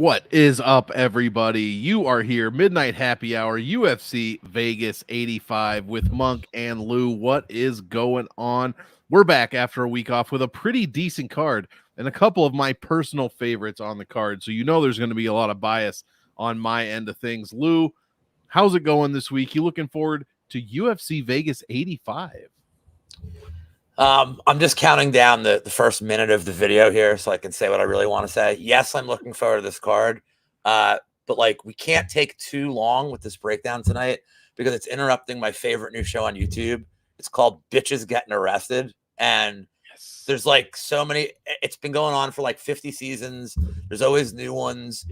What is up, everybody? You are here, Midnight Happy Hour, UFC Vegas 85 with Monk and Lou. What is going on? We're back after a week off with a pretty decent card and a couple of my personal favorites on the card. So you know there's going to be a lot of bias on my end of things. Lou, how's it going this week? You looking forward to UFC Vegas 85? I'm just counting down the first minute of the video here so I can say what I really want to say. Yes, I'm looking forward to this card. But like, we can't take too long with this breakdown tonight because it's interrupting my favorite new show on YouTube. It's called Bitches Getting Arrested. And there's like so many, it's been going on for like 50 seasons. There's always new ones.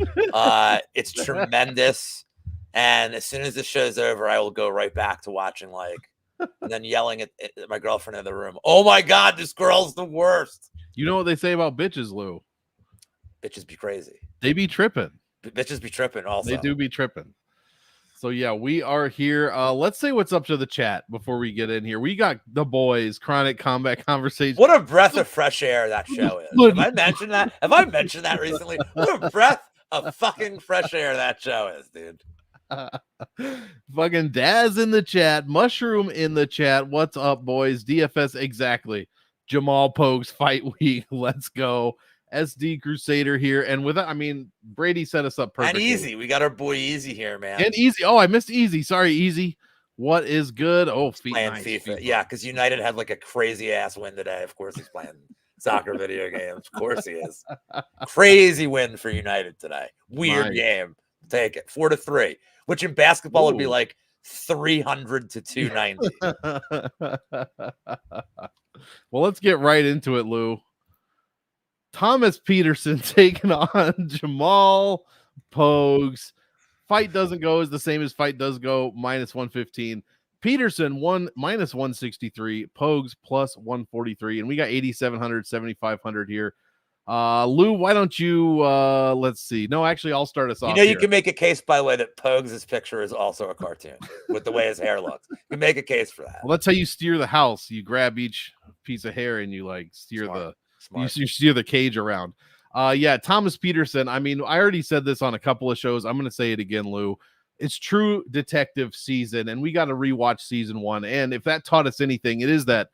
It's tremendous. And as soon as the show's over, I will go right back to watching and then yelling at my girlfriend in the room. Oh my God, this girl's the worst. You know what they say about bitches, Lou? Bitches be crazy. They be tripping. Bitches be tripping also. They do be tripping. So yeah, we are here. Let's say what's up to the chat before we get in here. We got the boys, Chronic Combat Conversation. What a breath of fresh air that show is. Have I mentioned that? Have I mentioned that recently? What a breath of fucking fresh air that show is, dude. Fucking Daz in the chat, Mushroom in the chat. What's up, boys? DFS exactly. Jamal Pogues fight week. Let's go. SD Crusader here, and with that, I mean, Brady set us up perfectly. And Easy, we got our boy Easy here, man. And Easy. Oh, I missed Easy. Sorry, Easy. What is good? Oh, playing nice. FIFA. Yeah, because United had like a crazy ass win today. Of course, he's playing soccer video games. Of course, he is. Crazy win for United today. Weird game. Take it 4-3. Which in basketball would be like 300 to 290. Well, let's get right into it, Lou. Thomas Peterson taking on Jamal Pogues. Fight doesn't go is the same as fight does go, minus 115. Peterson minus 163. Pogues plus 143. And we got 8,700, 7,500 here. Lou, why don't you let's see. No, actually, I'll start us off. You can make a case, by the way, that Pogues' picture is also a cartoon with the way his hair looks. You can make a case for that. Well, that's how you steer the house. You grab each piece of hair and you like steer you steer the cage around. Yeah, Thomas Peterson. I mean, I already said this on a couple of shows. I'm gonna say it again, Lou. It's true detective season, and we got to rewatch season 1. And if that taught us anything, it is that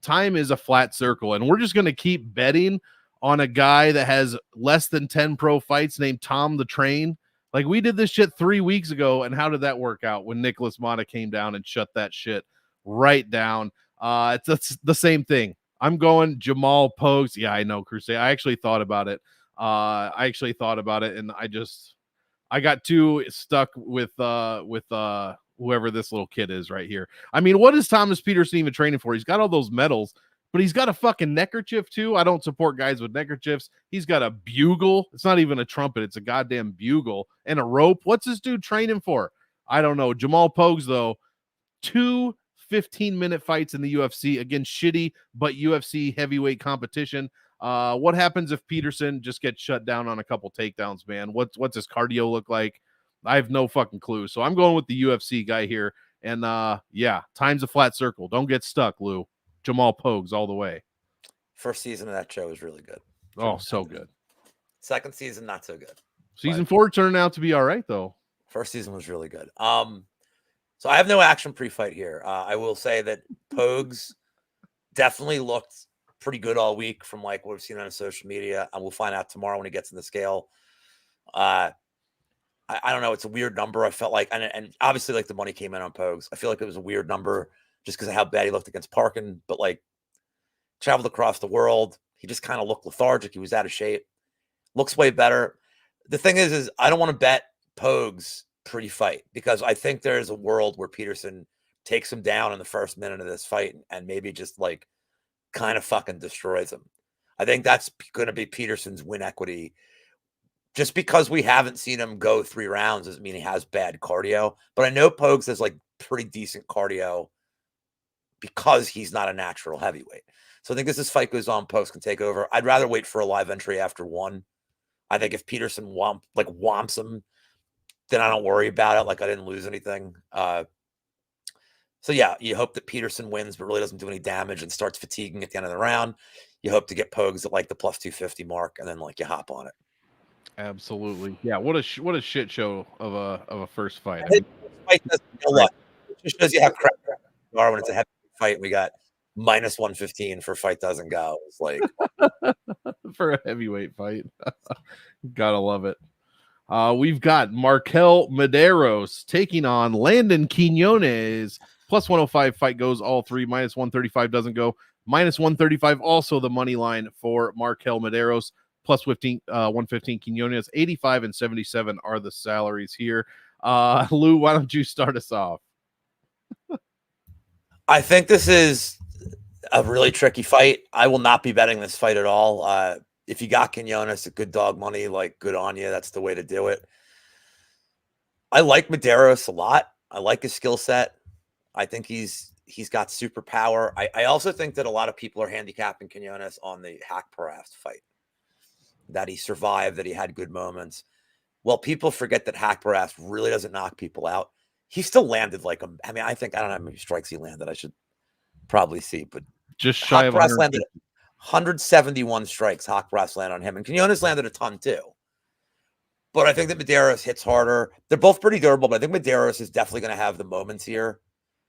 time is a flat circle, and we're just gonna keep betting on a guy that has less than 10 pro fights named Tom the Train. Like, we did this shit 3 weeks ago, and how did that work out when Nicholas Mata came down and shut that shit right down? It's the same thing. I'm going Jamal Pogues. Yeah, I know, Crusade. I actually thought about it. And I got too stuck with whoever this little kid is right here. I mean, what is Thomas Peterson even training for? He's got all those medals, but he's got a fucking neckerchief too. I don't support guys with neckerchiefs. He's got a bugle. It's not even a trumpet. It's a goddamn bugle and a rope. What's this dude training for? I don't know. Jamal Pogues, though, 2 15-minute fights in the UFC against shitty but UFC heavyweight competition. What happens if Peterson just gets shut down on a couple takedowns, man? What's his cardio look like? I have no fucking clue. So I'm going with the UFC guy here. And yeah, time's a flat circle. Don't get stuck, Lou. Jamal Pogues all the way. First season of that show was really good. Oh, so good. Second season, not so good. Season 4 turned out to be all right, though. First season was really good. So I have no action pre-fight here. I will say that Pogues definitely looked pretty good all week from like what we've seen on social media, and we'll find out tomorrow when he gets in the scale. I don't know. It's a weird number. I felt like, and obviously like the money came in on Pogues. I feel like it was a weird number just because of how bad he looked against Parkin, but like traveled across the world. He just kind of looked lethargic. He was out of shape. Looks way better. The thing is I don't want to bet Pogues pre-fight because I think there's a world where Peterson takes him down in the first minute of this fight and maybe just like kind of fucking destroys him. I think that's going to be Peterson's win equity. Just because we haven't seen him go 3 rounds doesn't mean he has bad cardio, but I know Pogues has like pretty decent cardio because he's not a natural heavyweight. So I think as this fight goes on, Pogues can take over. I'd rather wait for a live entry after 1. I think if Peterson whomps him, then I don't worry about it. Like, I didn't lose anything. So yeah, you hope that Peterson wins, but really doesn't do any damage and starts fatiguing at the end of the round. You hope to get Pogues at like the plus 250 mark, and then like you hop on it. Absolutely. Yeah. What a shit show of a first fight. I mean, fight look, it just shows you how crap you are when it's a heavy fight. We got -115 for fight doesn't go. It's like for a heavyweight fight. Gotta love it. We've got Markel Medeiros taking on Landon Quinones. Plus 105 fight goes all three. -135 doesn't go. -135 also the money line for Markel Medeiros. Plus 115 Quinones. 85 and 77 are the salaries here. Lou, why don't you start us off? I think this is a really tricky fight. I will not be betting this fight at all. If you got Quinones at good dog money, like good on you, that's the way to do it. I like Medeiros a lot. I like his skill set. I think he's got superpower. I also think that a lot of people are handicapping Quinones on the Haqparast fight, that he survived, that he had good moments. Well, people forget that Haqparast really doesn't knock people out. He still landed like I mean, I don't know how many strikes he landed. I should probably see, but just shy of landed 171 strikes. Haqparast landed on him, and Quinones landed a ton too. But I think that Medeiros hits harder. They're both pretty durable, but I think Medeiros is definitely going to have the moments here,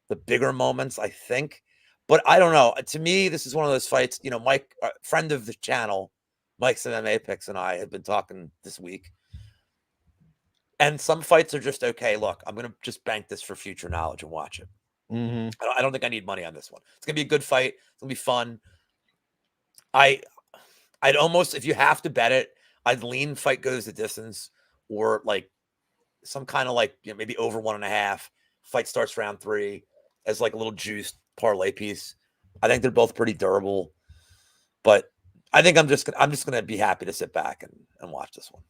the bigger moments, I think. But I don't know. To me, this is one of those fights. You know, Mike, friend of the channel, Mike's MMA Picks, and I have been talking this week. And some fights are just, okay, look, I'm going to just bank this for future knowledge and watch it. Mm-hmm. I don't think I need money on this one. It's going to be a good fight. It's going to be fun. I'd almost, if you have to bet it, I'd lean fight goes the distance, or like some kind of like, you know, maybe over 1.5. Fight starts round 3 as like a little juiced parlay piece. I think they're both pretty durable, but I think I'm just going to be happy to sit back and watch this one.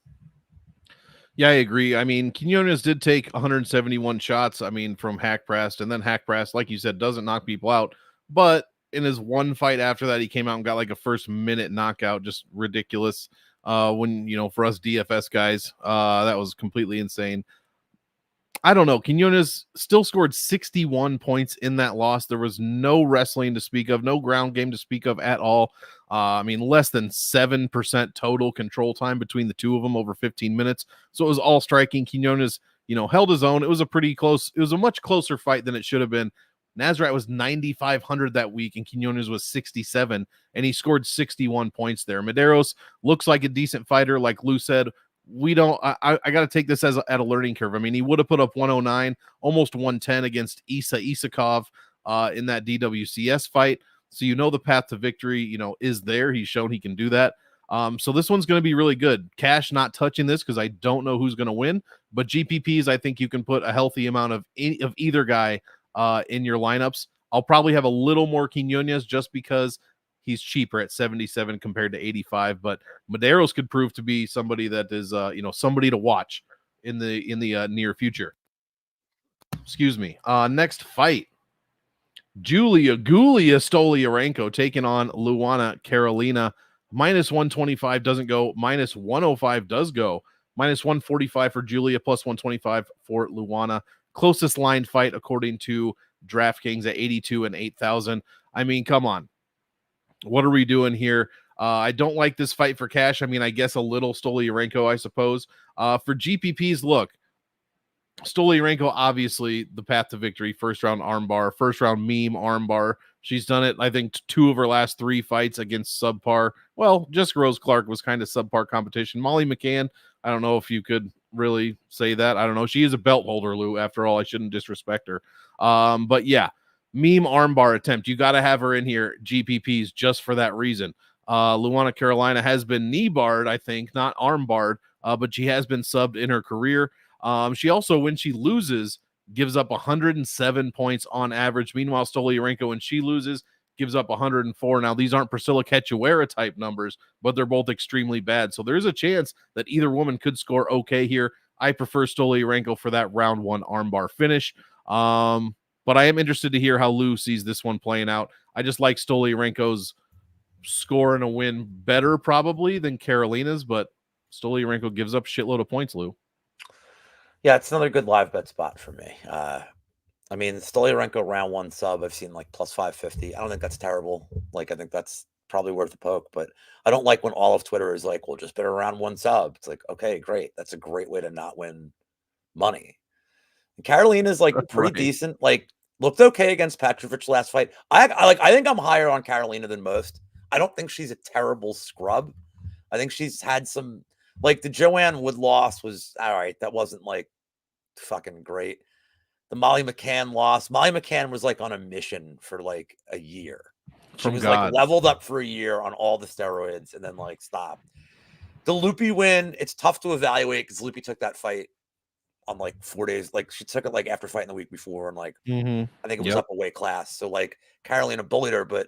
Yeah, I agree. I mean, Quinones did take 171 shots, I mean, from Haqparast, and then Haqparast, like you said, doesn't knock people out. But in his one fight after that, he came out and got like a first minute knockout, just ridiculous. When, you know, for us DFS guys, that was completely insane. I don't know. Quinones still scored 61 points in that loss. There was no wrestling to speak of, no ground game to speak of at all. I mean, less than 7% total control time between the two of them over 15 minutes. So it was all striking. Quinones, you know, held his own. It was a pretty close, it was a much closer fight than it should have been. Nasrat was 9,500 that week, and Quinones was 67, and he scored 61 points there. Medeiros looks like a decent fighter, like Lou said. We don't, I got to take this as at a learning curve. I mean, he would have put up 109, almost 110 against Isa Isakov in that DWCS fight. So, you know, the path to victory, you know, is there. He's shown he can do that. So this one's going to be really good. Cash not touching this because I don't know who's going to win, but GPPs, I think you can put a healthy amount of either guy in your lineups. I'll probably have a little more Quinones just because he's cheaper at 77 compared to 85, but Medeiros could prove to be somebody that is, you know, somebody to watch in the near future. Excuse me. Next fight, Julia Stoliarenko taking on Luana Carolina. -125 doesn't go. -105 does go. -145 for Julia, plus 125 for Luana. Closest line fight according to DraftKings at 82 and 8,000. I mean, come on. What are we doing here? I don't like this fight for cash. I mean, I guess a little Stoliarenko, I suppose. For GPPs, look, Stoliarenko, obviously the path to victory, first round armbar, first round meme armbar. She's done it, I think, 2 of her last 3 fights against subpar. Well, Jessica Rose Clark was kind of subpar competition. Molly McCann, I don't know if you could really say that. I don't know. She is a belt holder, Lou. After all, I shouldn't disrespect her. But yeah, meme armbar attempt. You got to have her in here, GPPs, just for that reason. Luana Carolina has been knee barred, I think, not arm barred, but she has been subbed in her career. She also, when she loses, gives up 107 points on average. Meanwhile, Stoliarenko, when she loses, gives up 104. Now, these aren't Priscilla Cachoeira type numbers, but they're both extremely bad. So there's a chance that either woman could score okay here. I prefer Stoliarenko for that round 1 armbar finish. But I am interested to hear how Lou sees this one playing out. I just like Stoliarenko's score and a win better probably than Carolina's, but Stoliarenko gives up a shitload of points, Lou. Yeah, it's another good live bet spot for me. I mean, Stoliarenko round 1 sub, I've seen like plus 550. I don't think that's terrible. Like, I think that's probably worth a poke. But I don't like when all of Twitter is like, well, just bet around one sub. It's like, okay, great. That's a great way to not win money. And Carolina's like pretty decent. Like looked okay against Petrovic last fight. I think I'm higher on Carolina than most. I don't think she's a terrible scrub. I think she's had some, like the Joanne Wood loss was all right. That wasn't like fucking great. The Molly McCann loss. Molly McCann was like on a mission for like a year. She was like leveled up for a year on all the steroids and then like stopped. The Loopy win, it's tough to evaluate because Loopy took that fight on like 4 days. Like she took it like after fighting the week before and like I think it was up a weight class. So like Carolina bullied her, but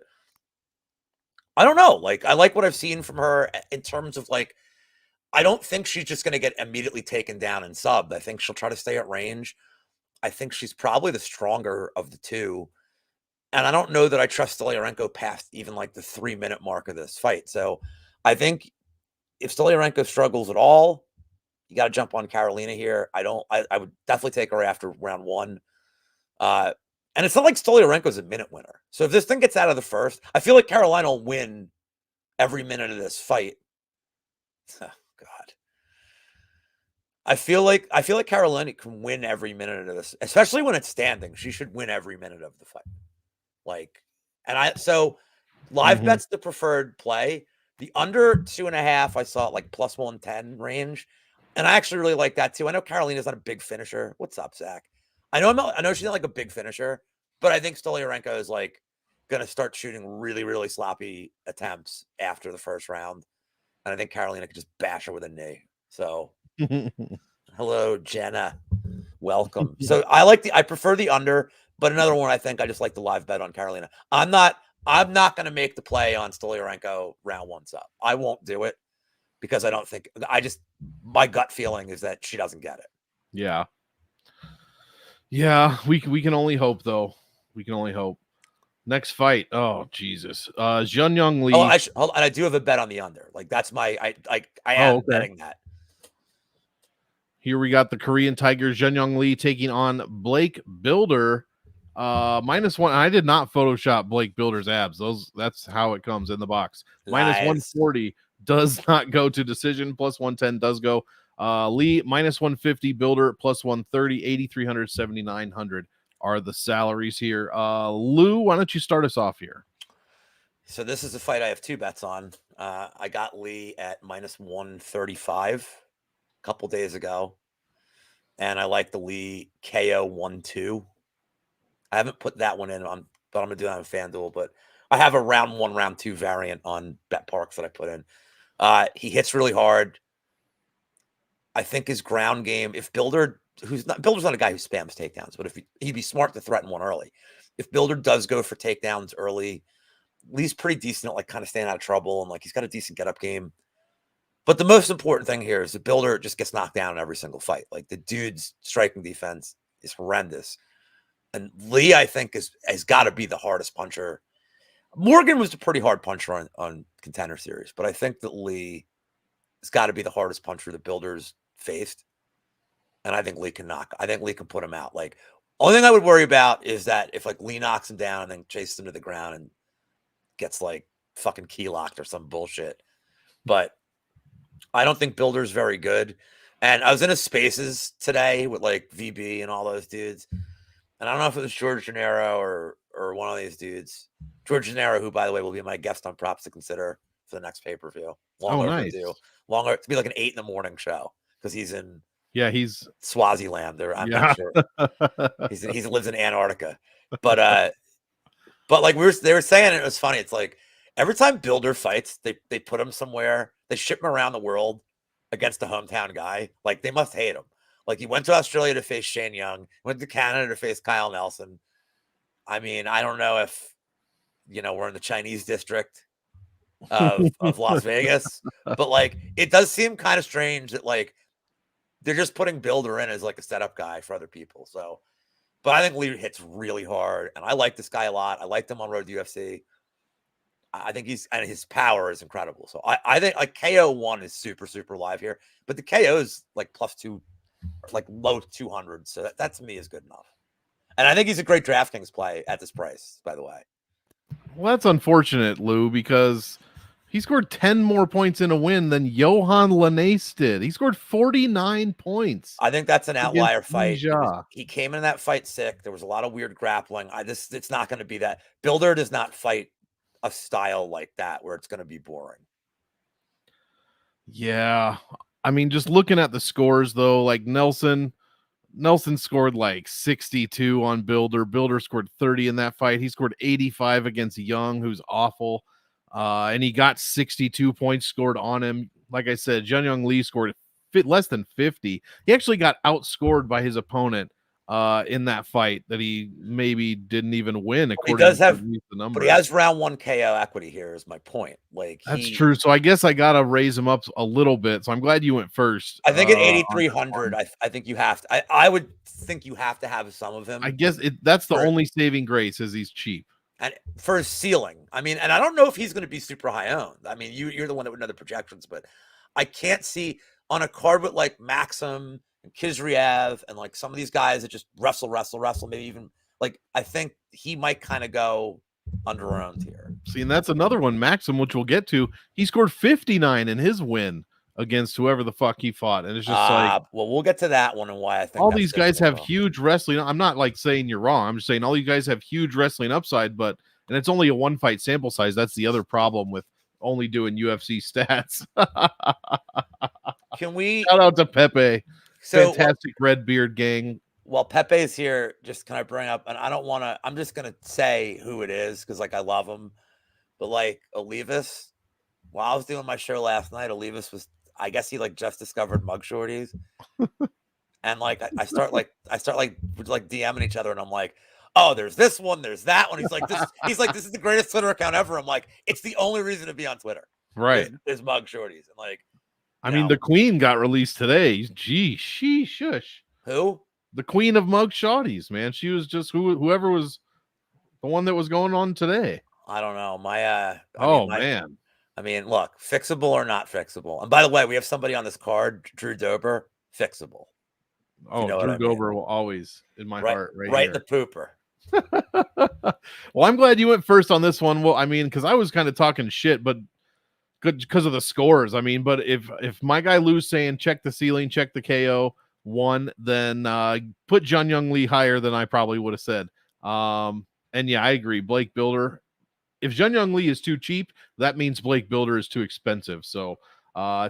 I don't know. Like I like what I've seen from her in terms of like I don't think she's just going to get immediately taken down and subbed. I think she'll try to stay at range. I think she's probably the stronger of the two. And I don't know that I trust Stolyarenko past even like the 3-minute mark of this fight. So I think if Stolyarenko struggles at all, you got to jump on Carolina here. I would definitely take her after round 1. And it's not like Stolyarenko's a minute winner. So if this thing gets out of the first, I feel like Carolina will win every minute of this fight. Oh, God. I feel like Carolina can win every minute of this, especially when it's standing. She should win every minute of the fight. Like, so live bets the preferred play. The under 2.5, I saw it like plus 110 range. And I actually really like that too. I know Carolina's not a big finisher. What's up, Zach? I know she's not like a big finisher, but I think Stolyarenko is like going to start shooting really, really sloppy attempts after the first round. And I think Carolina could just bash her with a knee. So hello, Jenna. Welcome. So I prefer the under, but another one I think I just like the live bet on Carolina. I'm not going to make the play on Stolyarenko round 1 sub. I won't do it because I don't think my gut feeling is that she doesn't get it. Yeah. Yeah, we can only hope though. We can only hope. Next fight. Oh, Jesus. Zhenyang Li. And I do have a bet on the under. Like that's I am betting that. Here we got the Korean Tiger Zhenyang Li taking on Blake Builder. -1. I did not Photoshop Blake Builder's abs. That's how it comes in the box. -140 does not go to decision. +110 does go. Lee -150, Builder +130, 8,300, 7,900 are the salaries here. Lou, why don't you start us off here? So this is a fight I have 2 bets on. I got Lee at -135 a couple days ago, and I like the Lee KO 1-2. I haven't put that one in but I'm gonna do that on FanDuel. But I have a round 1, round 2 variant on Bet Parks that I put in. He hits really hard. I think his ground game, if Builder's not a guy who spams takedowns, but if he'd be smart to threaten one early. If Builder does go for takedowns early, Lee's pretty decent at like kind of staying out of trouble, and like he's got a decent get up game. But the most important thing here is the Builder just gets knocked down in every single fight. Like the dude's striking defense is horrendous. And Lee, I think, has got to be the hardest puncher. Morgan was a pretty hard puncher on Contender Series, but I think that Lee has got to be the hardest puncher the Builder's faced. And I think Lee can put him out. Like, only thing I would worry about is that if like Lee knocks him down and then chases him to the ground and gets like fucking key locked or some bullshit. But I don't think Builder's very good. And I was in his spaces today with like VB and all those dudes. And I don't know if it was George Gennaro or one of these dudes. George Gennaro, who, by the way, will be my guest on Props to Consider for the next pay-per-view. Nice. Longer. It's be like an 8 a.m. show because he's in he's Swaziland. I'm not sure. He lives in Antarctica. But like they were saying, it was funny. It's like every time Builder fights, they put him somewhere. They ship him around the world against a hometown guy. Like they must hate him. Like he went to Australia to face Shane Young, went to Canada to face Kyle Nelson. I mean, I don't know if we're in the Chinese district of Las Vegas, but like it does seem kind of strange that like they're just putting Builder in as like a setup guy for other people. So, but I think Lee hits really hard, and I like this guy a lot. I liked him on Road to UFC. I think his power is incredible. So I think like KO 1 is super, super live here, but the KO is like +2. Like low 200. So that to me is good enough. And I think he's a great DraftKings play at this price, by the way. Well, that's unfortunate, Lou, because he scored 10 more points in a win than Johan Linace did. He scored 49 points. I think that's an outlier fight. Ija. He came in that fight sick. There was a lot of weird grappling. It's not going to be that. Builder does not fight a style like that where it's going to be boring. Yeah. I mean, just looking at the scores, though, like Nelson scored like 62 on Builder. Builder scored 30 in that fight. He scored 85 against Young, who's awful. And he got 62 points scored on him. Like I said, Jun Young Lee scored less than 50. He actually got outscored by his opponent in that fight that he maybe didn't even win. He does have, the numbers. but he has round 1 KO equity here is my point. Like that's true. So I guess I got to raise him up a little bit. So I'm glad you went first. I think at 8,300, I think you have to, I would think you have to have some of him. I guess that's the only saving grace is he's cheap. And for his ceiling, I mean, and I don't know if he's going to be super high owned. I mean, you're the one that would know the projections, but I can't see on a card with like Maxim and Kizriev and like some of these guys that just wrestle, maybe even like, I think he might kind of go under-owned here. See, and that's another one, Maxim, which we'll get to. He scored 59 in his win against whoever the fuck he fought. And it's just like, well, we'll get to that one and why I think all these guys have huge wrestling. I'm not like saying you're wrong. I'm just saying all you guys have huge wrestling upside, and it's only a 1 fight sample size. That's the other problem with only doing UFC stats. Can we shout out to Pepe? Fantastic red beard gang. Well, Pepe's here. Just can I bring up, and I don't want to, I'm just going to say who it is because like I love him, but like Olivas, while I was doing my show last night, Olivas was, I guess he like just discovered mug shorties. And like I start DMing each other and I'm like, oh, there's this one, there's that one. He's like, this is the greatest Twitter account ever. I'm like, it's the only reason to be on Twitter. Right. Is mug shorties. And like, I mean, the queen got released today. Gee, shush. Who? The queen of mug shorties, man. She was just whoever was the one that was going on today. I don't know. Man. I mean, look, fixable or not fixable. And by the way, we have somebody on this card, Drew Dober, fixable. Oh, Drew Dober will always in my heart, right in the pooper. Well, I'm glad you went first on this one. Well, I mean, because I was kind of talking shit, but good because of the scores. I mean, but if my guy Lou's saying check the ceiling, check the KO one, then put Jun Young Lee higher than I probably would have said. And yeah, I agree. Blake Builder. If Jun Young Lee is too cheap, that means Blake Builder is too expensive. So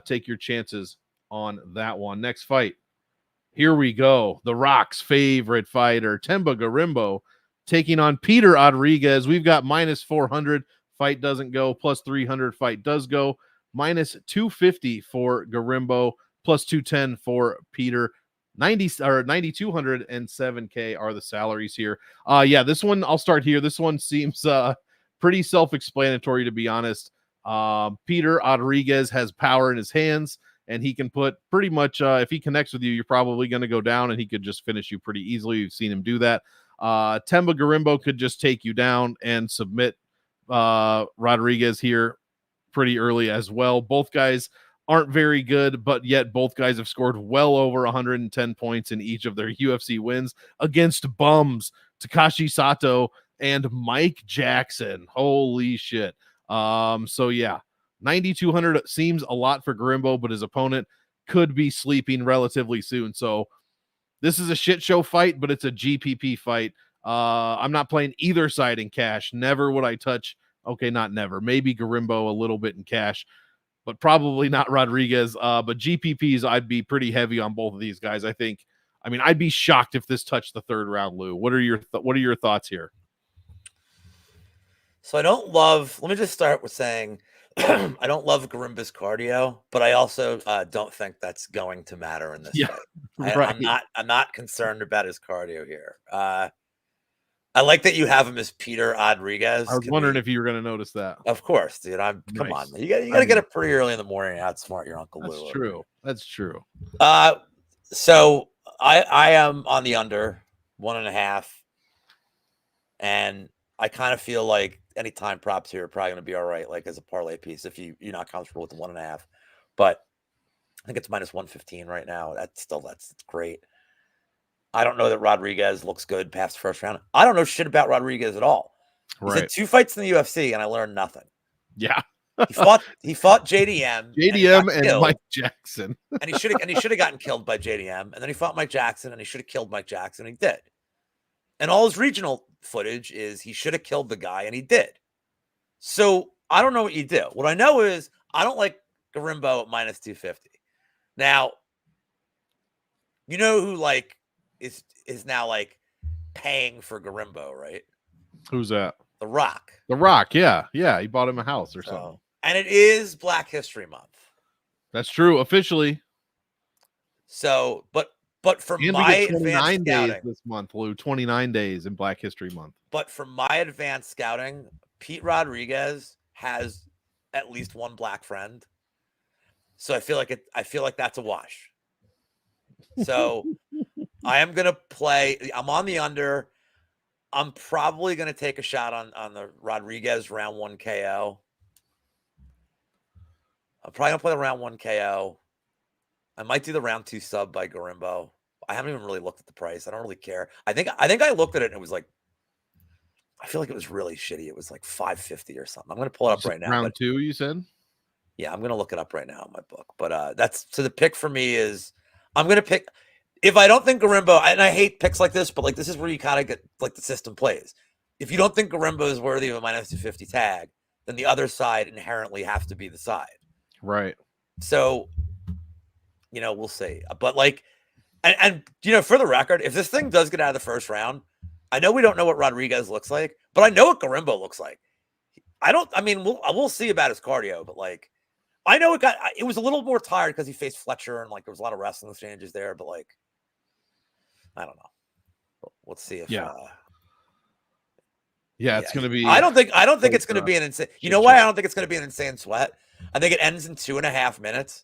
take your chances on that one. Next fight. Here we go. The Rock's favorite fighter, Temba Garimbo, taking on Peter Rodriguez. We've got minus 400. Fight doesn't go. Plus 300. Fight does go. Minus 250 for Garimbo. Plus 210 for Peter. 9,207K are the salaries here. Yeah, this one, I'll start here. This one seems pretty self-explanatory, to be honest. Peter Rodriguez has power in his hands, and he can put pretty much, if he connects with you, you're probably going to go down, and he could just finish you pretty easily. You've seen him do that. Temba Garimbo could just take you down and submit Rodriguez here pretty early as well. Both guys aren't very good, but yet both guys have scored well over 110 points in each of their UFC wins against bums, Takashi Sato and Mike Jackson. Holy shit. So yeah, 9,200 seems a lot for Garimbo, but his opponent could be sleeping relatively soon. So this is a shit show fight, but it's a GPP fight. I'm not playing either side in cash. Never would I touch. Okay, not never. Maybe Garimbo a little bit in cash, but probably not Rodriguez. But GPPs, I'd be pretty heavy on both of these guys. I think. I mean, I'd be shocked if this touched the third round, Lou. What are your thoughts here? So I don't love. Let me just start with saying I don't love Garimba's cardio, but I also don't think that's going to matter in this fight. Right. I'm not concerned about his cardio here. I like that you have him as Peter Rodriguez. I was wondering if you were going to notice that. Of course, dude. Come on. You got to get up pretty early in the morning and outsmart your Uncle Lou. That's true. That's true. So I am on the under 1.5, and I kind of feel like any time props here are probably going to be all right, like as a parlay piece if you're not comfortable with the 1.5. But I think it's minus 115 right now. That's great. I don't know that Rodriguez looks good past the first round. I don't know shit about Rodriguez at all. He's had 2 fights in the UFC, and I learned nothing. Yeah. He fought JDM and Mike Jackson. and he should have gotten killed by JDM. And then he fought Mike Jackson, and he should have killed Mike Jackson, and he did. And all his regional footage is he should have killed the guy, and he did. So I don't know what you do. What I know is I don't like Garimbo at minus 250. Now, you know who like is now like paying for Garimbo, right? Who's that? The Rock. The Rock, yeah. Yeah, he bought him a house or something. And it is Black History Month. That's true, officially. So, but for my advanced days this month, Lou, 29 days in Black History Month. But for my advanced scouting, Pete Rodriguez has at least one black friend. So I feel like that's a wash. So I am gonna play. I'm on the under. I'm probably gonna take a shot on the Rodriguez round 1 KO. I'm probably gonna play the round 1 KO. I might do the round 2 sub by Garimbo. I haven't even really looked at the price. I don't really care. I think I looked at it and it was like, I feel like it was really shitty. It was like 550 or something. I'm gonna pull it up right now. Round 2, you said? Yeah, I'm gonna look it up right now in my book. But that's so the pick for me is I'm gonna pick if I don't think Garimbo, and I hate picks like this, but like this is where you kind of get like the system plays. If you don't think Garimbo is worthy of a minus 250 tag, then the other side inherently have to be the side. Right. So, we'll see. But like, and for the record, if this thing does get out of the first round, I know we don't know what Rodriguez looks like, but I know what Garimbo looks like. We'll see about his cardio, but like, I know it was a little more tired because he faced Fletcher and like there was a lot of wrestling exchanges there, but like, I don't know. Let's see if it's gonna be. I don't think it's gonna be an insane. You know why I don't think it's gonna be an insane sweat? I think it ends in 2.5 minutes,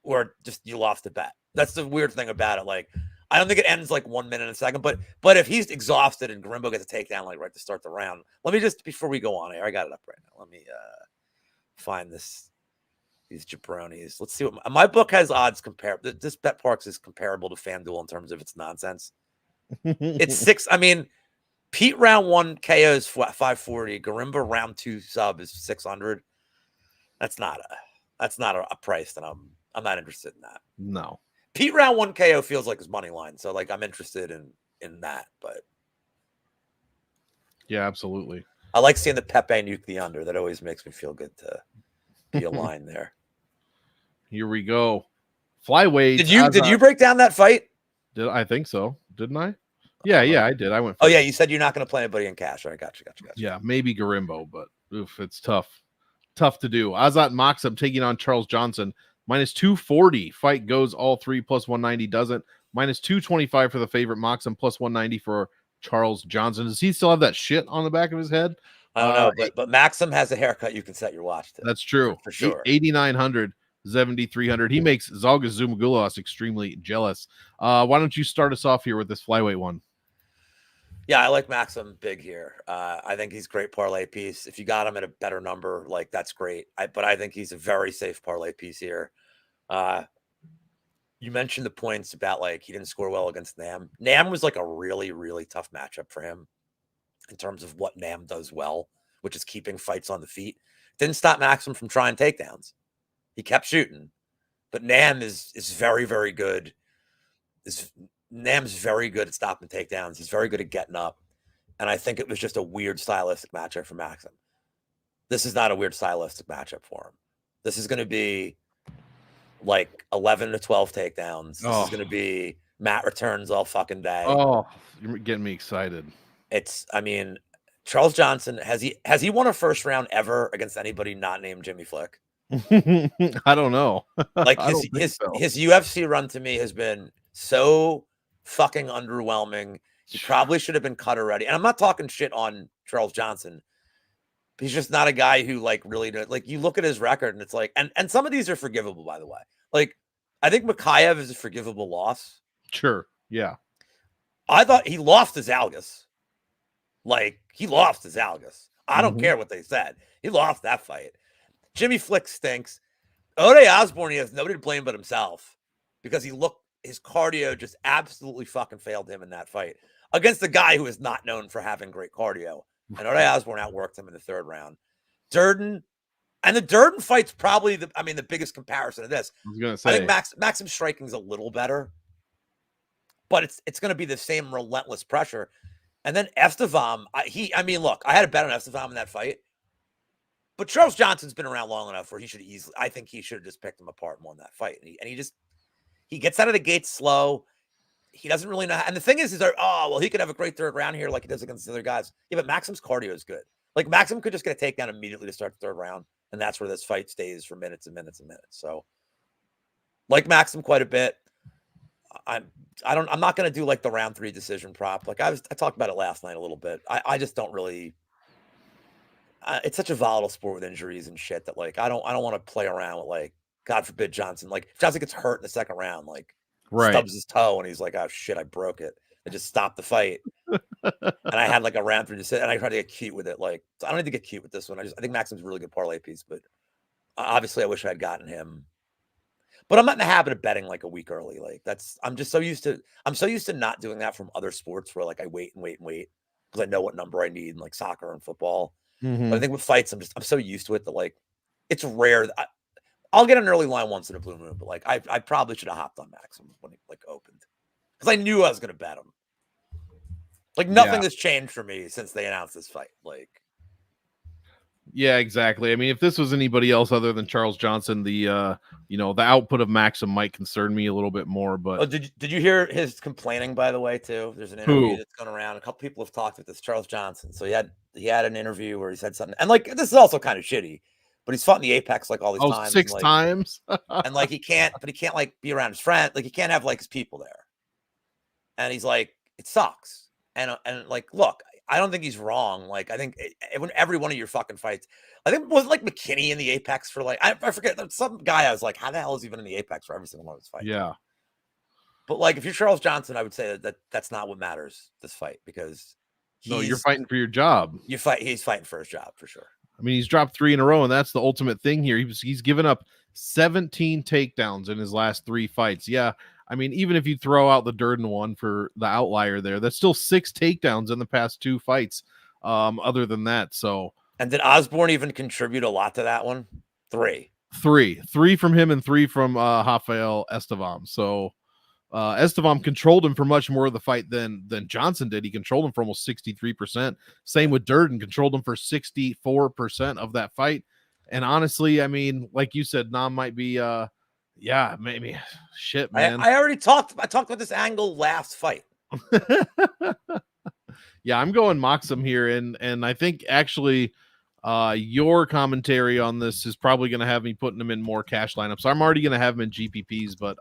or just you lost the bet. That's the weird thing about it. Like, I don't think it ends like 1 minute and a second. But if he's exhausted and Garimbo gets a takedown like right to start the round, let me just before we go on here, I got it up right now. Let me find these jabronis. Let's see what my book has odds compare. This Bet Parks is comparable to FanDuel in terms of its nonsense. It's 6. I mean, Pete round 1 KO is 540. Garimbo round 2 sub is 600. That's not a price that I'm not interested in that. No. Pete round 1 KO feels like his money line, so like I'm interested in that. But yeah, absolutely. I like seeing the Pepe nuke the under. That always makes me feel good to be aligned there. Here we go. Flyweight. Did you break down that fight? I think so? Didn't I? Yeah, I did. I went. Oh yeah, you said you're not going to play anybody in cash. All right, gotcha. Yeah, maybe Garimbo, but it's tough to do. Azat Moxham taking on Charles Johnson. Minus 240. Fight goes all 3 plus 190 doesn't. Minus 225 for the favorite Moxham, plus 190 for Charles Johnson. Does he still have that shit on the back of his head? I don't know, but Maxim has a haircut you can set your watch to. That's true. For sure. 8,900, 7,300. He makes Zalga Zumagoulas extremely jealous. Why don't you start us off here with this flyweight one? Yeah, I like Maxim big here. I think he's a great parlay piece. If you got him at a better number, like that's great. But I think he's a very safe parlay piece here. You mentioned the points about like he didn't score well against Nam. Nam was like a really, really tough matchup for him in terms of what Nam does well, which is keeping fights on the feet. Didn't stop Maxim from trying takedowns. He kept shooting. But Nam is very, very good. Nam's very good at stopping takedowns. He's very good at getting up. And I think it was just a weird stylistic matchup for Maxim. This is not a weird stylistic matchup for him. This is going to be like 11 to 12 takedowns. This is going to be Matt returns all fucking day. Oh, you're getting me excited. Charles Johnson, has he won a first round ever against anybody not named Jimmy Flick? I don't know. Like his UFC run to me has been so fucking underwhelming. He probably should have been cut already. And I'm not talking shit on Charles Johnson. He's just not a guy who like really like you look at his record and it's like and some of these are forgivable, by the way. Like I think Makayev is a forgivable loss. Sure. Yeah. I thought he lost to Zalgas. Like he lost to Zalgas. I don't care what they said. He lost that fight. Jimmy Flick stinks. Ode Osborne, he has nobody to blame but himself because his cardio just absolutely fucking failed him in that fight against a guy who is not known for having great cardio I know Osborne outworked him in the third round. Durden, and the Durden fight's probably the biggest comparison to this. I was gonna say, I think Maxim's striking's a little better, but it's going to be the same relentless pressure. And then Estevam, look, I had a bet on Estevam in that fight, but Charles Johnson's been around long enough where I think he should have just picked him apart more in that fight. And he gets out of the gate slow. He doesn't really know. And the thing is he could have a great third round here like he does against the other guys. Yeah, but Maxim's cardio is good. Like Maxim could just get a takedown immediately to start the third round. And that's where this fight stays for minutes and minutes and minutes. So like Maxim quite a bit. I'm not going to do like the round 3 decision prop. Like I talked about it last night a little bit. I just don't really, it's such a volatile sport with injuries and shit that like, I don't want to play around with like, God forbid Johnson, like if Johnson gets hurt in the second round, like stubs his toe and he's like, oh shit, I broke it. I just stopped the fight. And I had like a round 3 decision and I tried to get cute with it. Like, I don't need to get cute with this one. I think Maxim's a really good parlay piece, but obviously I wish I had gotten him. But I'm not in the habit of betting like a week early. Like I'm so used to not doing that from other sports where like I wait because I know what number I need in like soccer and football. Mm-hmm. But I think with fights, I'm so used to it that like it's rare. I'll get an early line once in a blue moon, but like I probably should have hopped on Maxim when it like opened because I knew I was going to bet him. Like nothing has changed for me since they announced this fight. Like. Yeah, exactly. I mean, if this was anybody else other than Charles Johnson, the output of Maxim might concern me a little bit more. But did you hear his complaining? By the way, too, there's an interview that's going around. A couple people have talked with this Charles Johnson. So he had an interview where he said something, and like this is also kind of shitty. But he's fought in the Apex like all these times. 6 times, and like he can't like be around his friend. Like he can't have like his people there. And he's like, it sucks. And like, look. I don't think he's wrong. Like, I think when every one of your fucking fights, I think was like McKinney in the Apex for like, I forget, some guy I was like, how the hell is he been in the Apex for every single one of his fights? Yeah. But like, if you're Charles Johnson, I would say that's not what matters this fight because you're fighting for your job. He's fighting for his job for sure. I mean, he's dropped 3 in a row, and that's the ultimate thing here. He's given up 17 takedowns in his last 3 fights. Yeah. I mean, even if you throw out the Durden one for the outlier there, that's still 6 takedowns in the past 2 fights. Other than that, so. And did Osborne even contribute a lot to that one? 3 from him and 3 from Rafael Estevam. So Estevam controlled him for much more of the fight than Johnson did. He controlled him for almost 63%. Same with Durden, controlled him for 64% of that fight. And honestly, I mean, like you said, Nam might be yeah, maybe. Shit, man. I already talked about this angle last fight. Yeah, I'm going Maxim here, and I think actually your commentary on this is probably going to have me putting him in more cash lineups. So I'm already going to have him in GPPs, but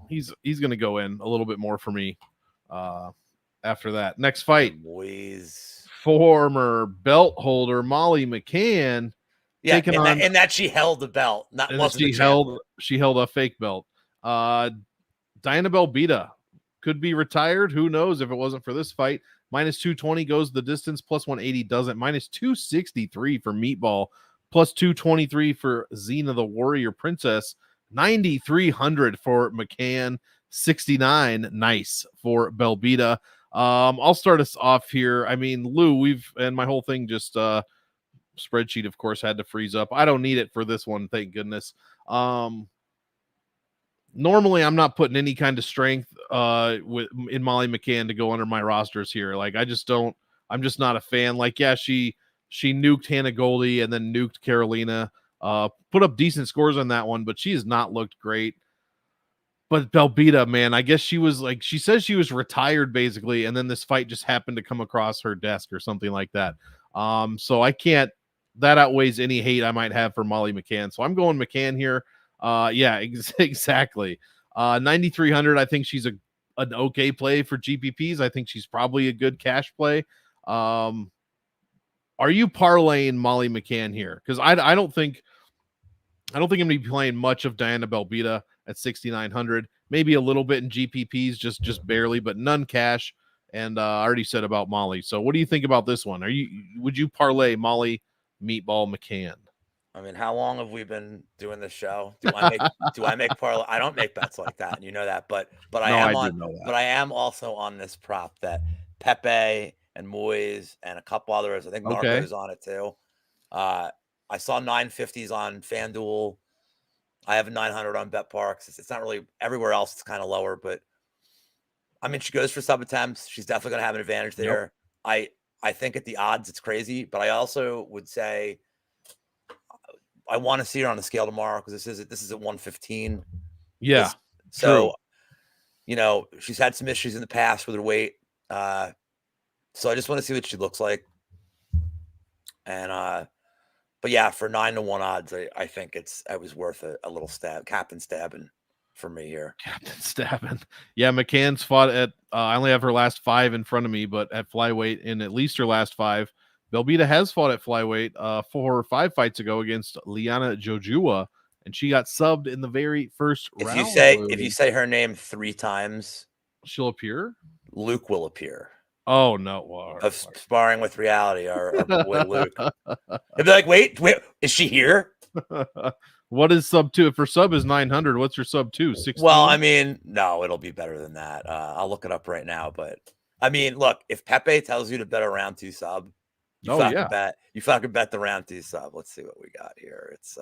he's going to go in a little bit more for me after that. Next fight, boys. Former belt holder Molly McCann. Yeah, and that she held the belt. She held a fake belt. Diana Belbita could be retired. Who knows if it wasn't for this fight? Minus 220 goes the distance. Plus 180 doesn't. Minus 263 for Meatball. Plus 223 for Xena the Warrior Princess. 9,300 for McCann. 69 nice for Belbita. I'll start us off here. I mean, Lou, and my whole thing just spreadsheet of course had to freeze up. I don't need it for this one, thank goodness. Normally I'm not putting any kind of strength in Molly McCann to go under my rosters here. Like I'm just not a fan. Like, yeah, she nuked Hannah Goldie and then nuked Carolina, put up decent scores on that one, but she has not looked great. But Belbita, man, I guess she says she was retired basically, and then this fight just happened to come across her desk or something like that. So that outweighs any hate I might have for Molly McCann. So I'm going McCann here. Yeah, exactly. 9,300. I think she's an okay play for GPPs. I think she's probably a good cash play. Are you parlaying Molly McCann here? Because I don't think I'm going to be playing much of Diana Belbita at 6,900. Maybe a little bit in GPPs, just barely, but none cash. And I already said about Molly. So what do you think about this one? Would you parlay Molly Meatball McCann? I mean, how long have we been doing this show? Do I make parlay? I don't make bets like that, and you know that. But I am also on this prop that Pepe and Moyes and a couple others. I think Okay. Marco's on it too. I saw 950s on FanDuel. I have a 900 on BetParks. It's not really everywhere else. It's kind of lower, but I mean, she goes for sub attempts. She's definitely going to have an advantage there. Yep. I think at the odds, it's crazy, but I also would say I want to see her on the scale tomorrow because this is at 115. Yeah. So, true. You know, she's had some issues in the past with her weight. So I just want to see what she looks like. And, but yeah, for 9-1 odds, I think it was worth a little captain stabbing for me here. Captain stabbing. Yeah, McCann's fought at, I only have her last 5 in front of me, but at flyweight in at least her last 5. Belbita has fought at flyweight 4 or 5 fights ago against Liana Jojua, and she got subbed in the very first round. If you say her name 3 times, she'll appear. Luke will appear. Oh no! Of sparring with reality, our boy Luke. He'll be like, wait, is she here? What is sub 2? If her sub is 900, what's her sub 2? 16? Well, I mean, no, it'll be better than that. I'll look it up right now. But I mean, look, if Pepe tells you to bet a round 2 sub, you fucking bet the round 2 sub. Let's see what we got here. It's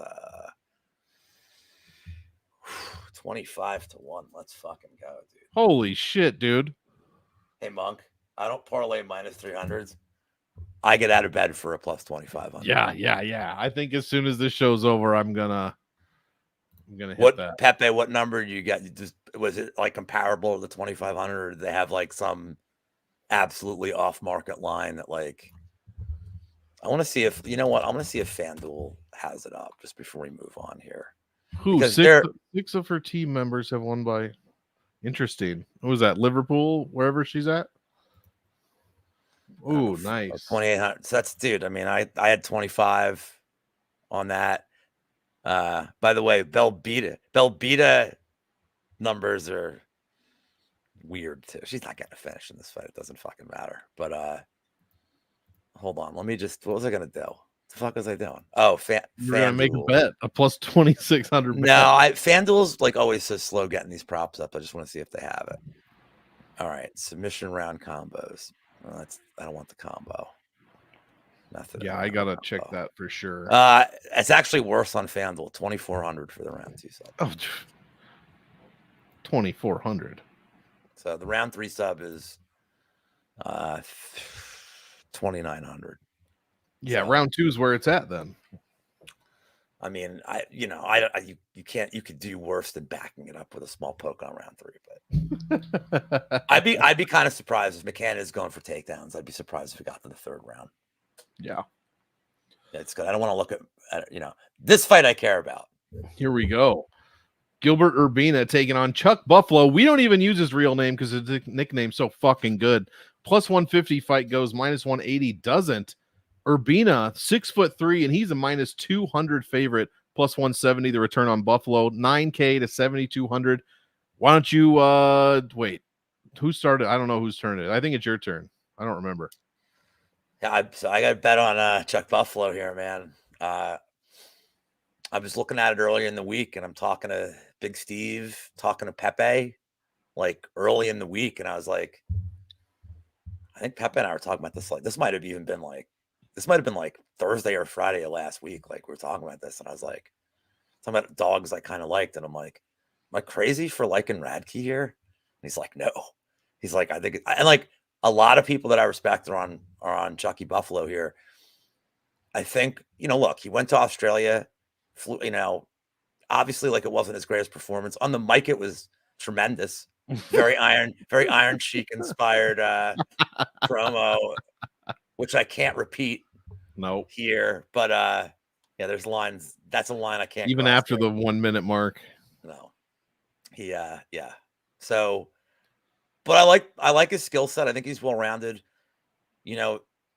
25 to 1. Let's fucking go, dude. Holy shit, dude. Hey, Monk. I don't parlay minus 300s. I get out of bed for a plus 2,500. Yeah. I think as soon as this show's over, I'm gonna hit that. Pepe, what number you got? Was it like comparable to the 2,500, or did they have like some absolutely off market line that like? I want to see if I want to see if FanDuel has it up just before we move on here. Who? 6 of her team members have won by. Interesting. What was that? Liverpool, wherever she's at. Ooh, nice. 2,800. So that's, dude. I mean, I had 25 on that. By the way, Belbita numbers are weird too. She's not getting a finish in this fight. It doesn't fucking matter. But hold on. Let me just. What was I gonna do? What the fuck was I doing? Oh, you're gonna make a bet, a plus 2,600. No, FanDuel's like always so slow getting these props up. I just want to see if they have it. All right, submission round combos. Well, I don't want the combo method. Yeah, I gotta check that for sure. It's actually worse on FanDuel. 2,400 for the round 2 sub. Oh, 2,400. So the round 3 sub is 2,900. Yeah, so, round 2 is where it's at then. I mean, you could do worse than backing it up with a small poke on round 3, but I'd be kind of surprised if McCann is going for takedowns. I'd be surprised if we got to the 3rd round. Yeah, it's good. I don't want to look at this fight I care about. Here we go. Gilbert Urbina taking on Chuck Buffalo. We don't even use his real name because his nickname's so fucking good. Plus 150 fight goes, minus 180 doesn't. Urbina, 6'3", and he's a minus 200 favorite, plus 170 the return on Buffalo, 9K to 7,200. Why don't you wait? Who started? I don't know whose turn it is. I think it's your turn. I don't remember. Yeah, so I got to bet on Chuck Buffalo here, man. I was looking at it earlier in the week, and I'm talking to Big Steve, talking to Pepe, like early in the week, and I was like, I think Pepe and I were talking about this. Like, this might have been like Thursday or Friday of last week. Like, we were talking about this, and I was like, talking about dogs I kind of liked, and I'm like, am I crazy for liking Radke here? And he's like, no. He's like, I think, and like a lot of people that I respect are on Chucky Buffalo here. I think, look, he went to Australia, flew, obviously like it wasn't his greatest performance. On the mic, it was tremendous. Very Iron Sheik inspired promo, which I can't repeat here. But yeah, there's lines. That's a line I can't even after the 1 minute mark. No. Yeah. So, but I like his skill set. I think he's well rounded.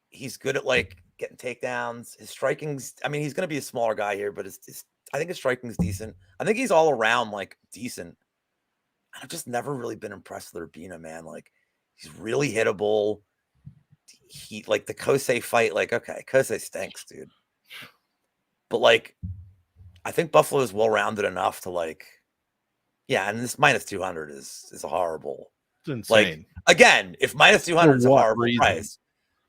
He's good at like getting takedowns. His striking's, I mean, he's going to be a smaller guy here, but I think his striking's decent. I think he's all around like decent. I've just never really been impressed with Urbina, man. Like, he's really hittable. He like the Kosei fight, like, okay, Kosei stinks, dude. But like, I think Buffalo is well rounded enough to like, yeah, and this minus 200 is a horrible. It's insane. Like, again, if minus 200 is a horrible price,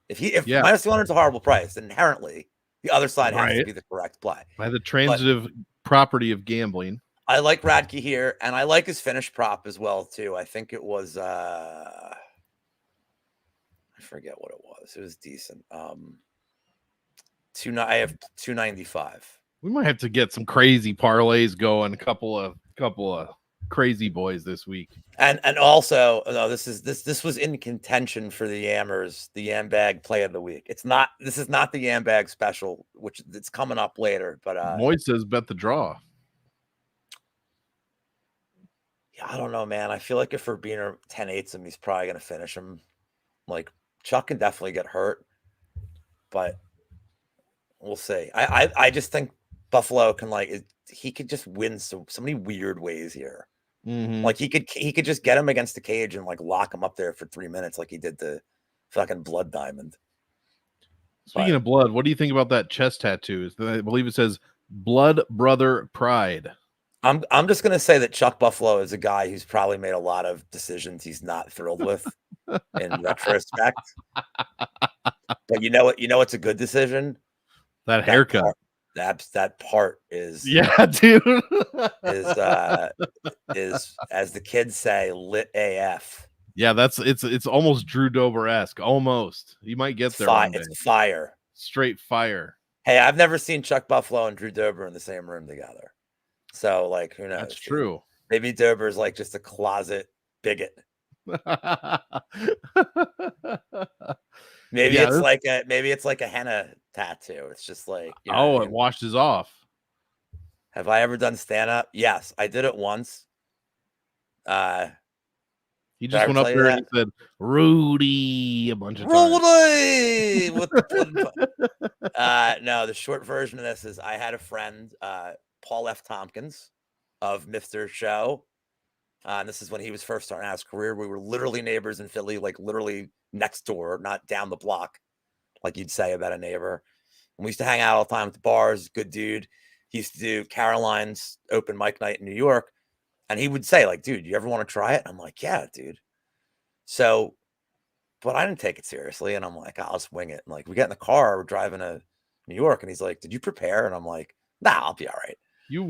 If minus 200 is a horrible price, inherently the other side has to be the correct play. By the transitive property of gambling. I like Radke here, and I like his finish prop as well too. I think it was I forget what it was. It was decent. I have 295. We might have to get some crazy parlays going. A couple of crazy boys this week. And also, no, this was in contention for the Yammers, the Yambag play of the week. This is not the Yambag special, which it's coming up later. But Moy says bet the draw. Yeah, I don't know, man. I feel like if Urbina 10-8s him, he's probably gonna finish him. Like Chuck can definitely get hurt, but we'll see. I just think Buffalo can he could just win so many weird ways here. Mm-hmm. Like he could just get him against the cage and lock him up there for 3 minutes, like he did the fucking Blood Diamond. Speaking of blood, what do you think about that chest tattoo? I believe it says "Blood Brother Pride." I'm just gonna say that Chuck Buffalo is a guy who's probably made a lot of decisions he's not thrilled with in retrospect. But you know what? It's a good decision. That haircut. That part is dude. is as the kids say, lit AF. Yeah, it's almost Drew Dober-esque. Almost. You might get there. It's fire. Straight fire. Hey, I've never seen Chuck Buffalo and Drew Dober in the same room together. So, who knows? That's true. Maybe Dober's just a closet bigot. Maybe it's like a henna tattoo. It's just it washes off. Have I ever done stand-up? Yes, I did it once. He just went up there and he said Rudy a bunch of times. Rudy! No, the short version of this is I had a friend, Paul F. Tompkins of Mr. Show. And this is when he was first starting out his career. We were literally neighbors in Philly, literally next door, not down the block, like you'd say about a neighbor. And we used to hang out all the time at the bars. Good dude. He used to do Caroline's open mic night in New York. And he would say, dude, you ever want to try it? I'm like, yeah, dude. So, but I didn't take it seriously. And I'm like, I'll just wing it. And we get in the car, we're driving to New York. And he's like, did you prepare? And I'm like, nah, I'll be all right. You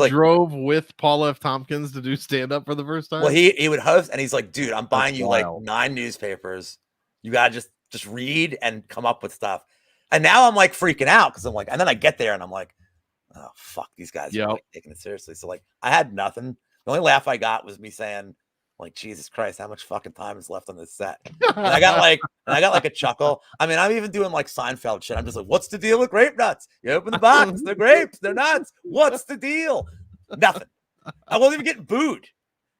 drove with Paul F. Tompkins to do stand-up for the first time? Well, he would host, and he's like, dude, I'm buying you 9 newspapers. You got to just read and come up with stuff. And now I'm freaking out because I'm and then I get there and I'm like, oh, fuck, these guys are taking it seriously. So I had nothing. The only laugh I got was me saying, Jesus Christ, how much fucking time is left on this set? And I got a chuckle. I mean, I'm even doing Seinfeld shit. I'm just what's the deal with grape nuts? You open the box, they're grapes, they're nuts. What's the deal? Nothing. I won't even get booed.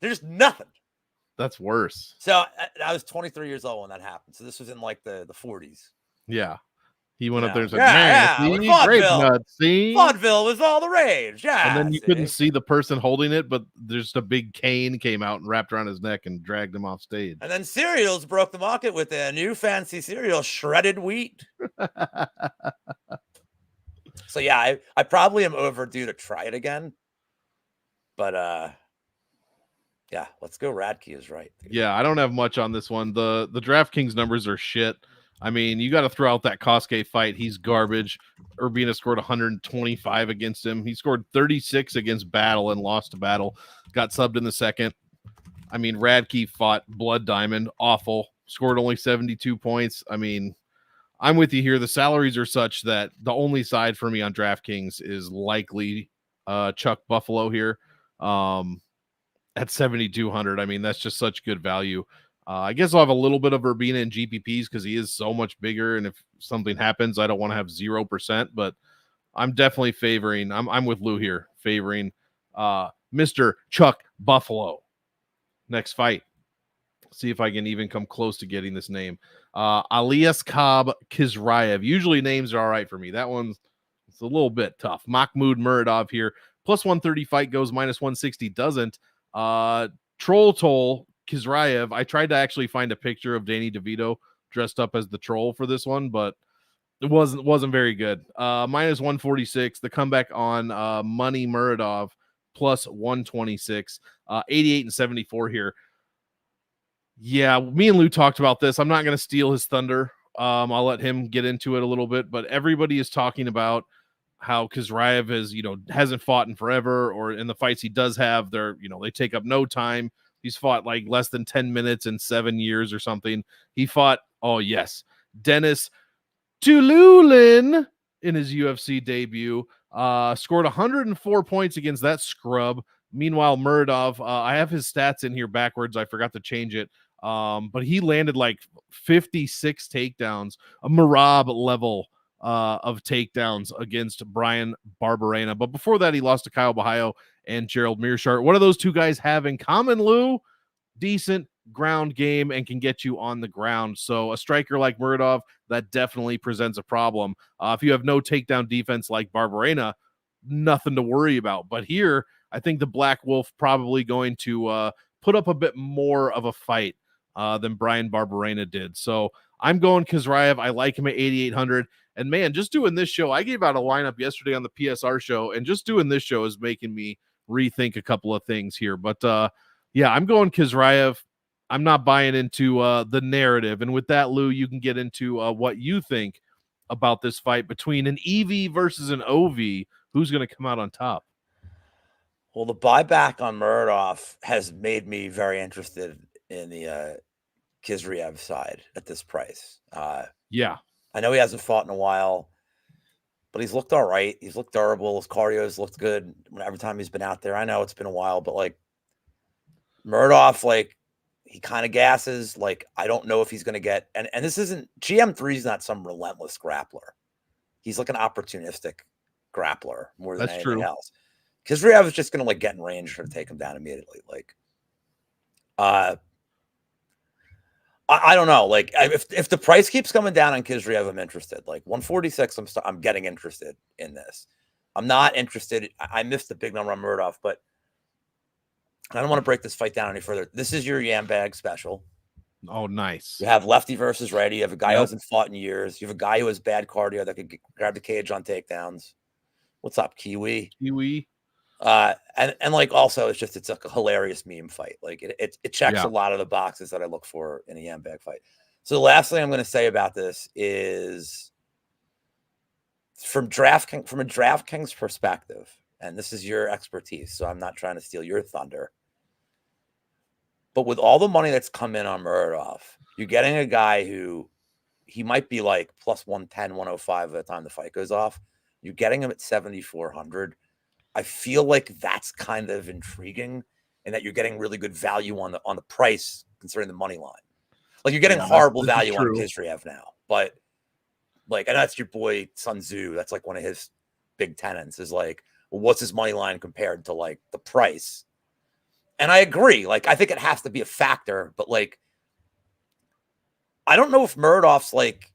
There's nothing. That's worse. So I was 23 years old when that happened. So this was in the 40s. Yeah. He went up there and said, grape nuts, see? Vaudeville was all the rage. Yeah. And then you couldn't see the person holding it, but there's a big cane came out and wrapped around his neck and dragged him off stage. And then cereals broke the market with their new fancy cereal, shredded wheat. So yeah, I probably am overdue to try it again. But yeah, let's go. Radke is right. Dude. Yeah, I don't have much on this one. The DraftKings numbers are shit. I mean, you got to throw out that Kosuke fight. He's garbage. Urbina scored 125 against him. He scored 36 against Battle and lost to Battle. Got subbed in the second. I mean, Radke fought Blood Diamond. Awful. Scored only 72 points. I mean, I'm with you here. The salaries are such that the only side for me on DraftKings is likely Chuck Buffalo here at 7,200. I mean, that's just such good value. I guess I'll have a little bit of Urbina in GPPs because he is so much bigger. And if something happens, I don't want to have 0%, but I'm definitely favoring. I'm with Lou here, favoring Mr. Chuck Buffalo. Next fight. See if I can even come close to getting this name. Aliaskhab Kizrayev. Usually names are all right for me. That one's it's a little bit tough. Mahmoud Muradov here. Plus 130 fight goes, minus 160 doesn't. Troll Toll Kizrayev. I tried to actually find a picture of Danny DeVito dressed up as the troll for this one, but it wasn't very good. Minus 146. The comeback on Money Muradov plus 126. 88 and 74 here. Yeah, me and Lou talked about this. I'm not going to steal his thunder I'll let him get into it a little bit, but everybody is talking about how Kizraev is, hasn't fought in forever, or in the fights he does have, they take up no time. He's fought like less than 10 minutes in 7 years or something. He fought, Dennis Tululin in his UFC debut, scored 104 points against that scrub. Meanwhile, Muradov, I have his stats in here backwards. I forgot to change it. But he landed like 56 takedowns, a Marab level of takedowns against Brian Barberena. But before that, he lost to Kyle Bahayo and Gerald Mearshart. What do those two guys have in common, Lou? Decent ground game and can get you on the ground. So a striker like Muradov, that definitely presents a problem. If you have no takedown defense like Barberena, nothing to worry about. But here, I think the Black Wolf probably going to put up a bit more of a fight than Brian Barberena did. So I'm going Kizraev. I like him at 8,800. And man, just doing this show, I gave out a lineup yesterday on the PSR show, and just doing this show is making me rethink a couple of things here. But yeah, I'm going Kizraev. I'm not buying into the narrative. And with that, Lou, you can get into what you think about this fight between an EV versus an OV. Who's going to come out on top? Well, the buyback on Muradov has made me very interested in the Kizraev side at this price. Yeah. I know he hasn't fought in a while, but he's looked all right. He's looked durable. His cardio's looked good every time he's been out there. I know it's been a while, but like Muradov, like he kind of gasses. Like I don't know if he's going to get, and this isn't, GM3 is not some relentless grappler. He's like an opportunistic grappler more than anything else. Kizraev is just going to like get in range to take him down immediately. Like, I don't know. Like, if the price keeps coming down on Kizraev, I'm interested. Like 146, I'm getting interested in this. I'm not interested. I missed the big number on Muradov, but I don't want to break this fight down any further. This is your Yam Bag special. Oh, nice. You have lefty versus righty. You have a guy who hasn't fought in years. You have a guy who has bad cardio that could grab the cage on takedowns. What's up, Kiwi? And like also it's like a hilarious meme fight. Like it checks a lot of the boxes that I look for in a Yam Bag fight. So the last thing I'm going to say about this is from a DraftKings perspective, and this is your expertise, so I'm not trying to steal your thunder. But with all the money that's come in on Muradov, you're getting a guy who he might be like plus 110, 105 by the time the fight goes off. You're getting him at 7,400. I feel like that's kind of intriguing, and that you're getting really good value on the price considering the money line. Like you're getting horrible value on Kizraev now, but like, and that's your boy Sun Tzu. That's like one of his big tenets is like, well, what's his money line compared to like the price? And I agree. Like, I think it has to be a factor, but like, I don't know if Muradov's like,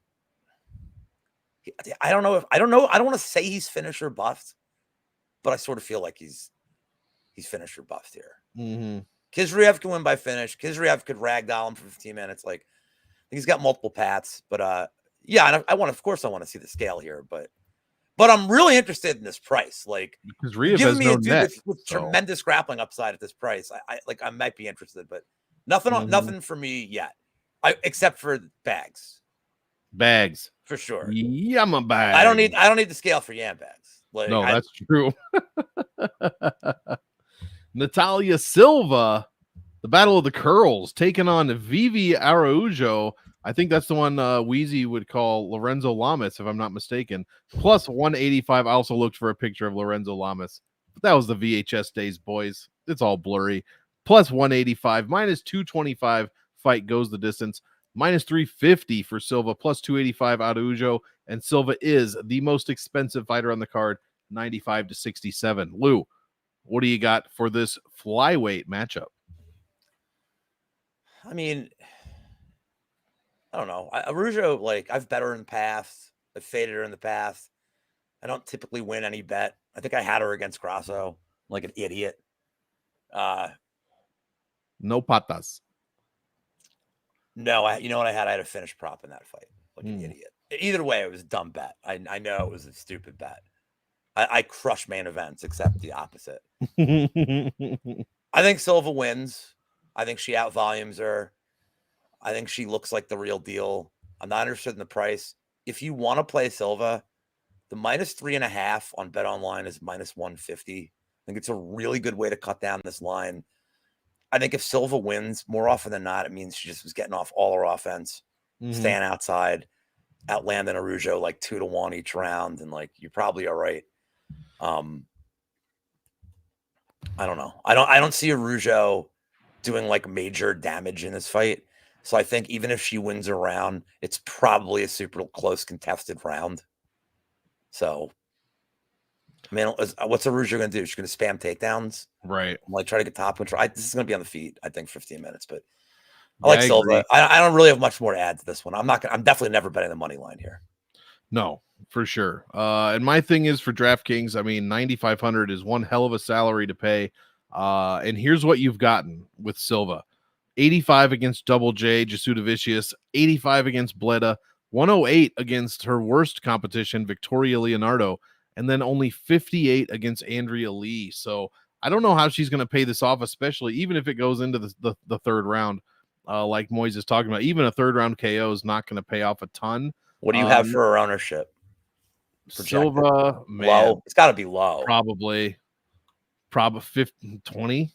I don't know. I don't want to say he's finisher buffed, but I sort of feel like he's finisher buffed here. Mm-hmm. Kizraev can win by finish. Kizraev could ragdoll him for 15 minutes. Like, he's got multiple paths, but yeah, and I want to see the scale here, but I'm really interested in this price. Like, Kizraev has no neck, with tremendous grappling upside at this price. I might be interested, but nothing for me yet. Except for bags for sure. Yam bag. I don't need the scale for Yam Bags. Like, no, that's true. Natalia Silva, the Battle of the Curls, taking on Vivi Araujo. I think that's the one Wheezy would call Lorenzo Lamas, if I'm not mistaken. Plus 185. I also looked for a picture of Lorenzo Lamas, but that was the VHS days, boys. It's all blurry. Plus 185, minus 225. Fight goes the distance. Minus 350 for Silva, plus 285 Araujo, and Silva is the most expensive fighter on the card, 95 to 67. Lou, what do you got for this flyweight matchup? I mean, I don't know. Araujo, like, I've bet her in the past. I've faded her in the past. I don't typically win any bet. I think I had her against Grasso, like an idiot. No patas. No, you know what I had? I had a finish prop in that fight, like an idiot. Either way, it was a dumb bet. I know it was a stupid bet. I crush main events, except the opposite. I think Silva wins. I think she outvolumes her. I think she looks like the real deal. I'm not interested in the price. If you want to play Silva, the -3.5 on Bet Online is -150. I think it's a really good way to cut down this line. I think if Silva wins, more often than not, it means she just was getting off all her offense, staying outside, outlanding Araujo like 2-1 each round, and like you probably are right. I don't know. I don't see Araujo doing like major damage in this fight. So I think even if she wins a round, it's probably a super close contested round. So, I mean, what's Araujo going to do? She's going to spam takedowns, right? Like try to get top control. This is going to be on the feet. I think 15 minutes, but I like Silva. I don't really have much more to add to this one. I'm definitely never betting the money line here. No, for sure. And my thing is for DraftKings, I mean, 9,500 is one hell of a salary to pay. And here's what you've gotten with Silva: 85 against Double J, Jasudavicius, 85 against Bleda, 108 against her worst competition, Victoria Leonardo, and then only 58 against Andrea Lee. So I don't know how she's going to pay this off, especially even if it goes into the third round, like Moise is talking about. Even a third round KO is not going to pay off a ton. What do you have for her ownership? Silva, man, low. It's got to be low. Probably 15, 20.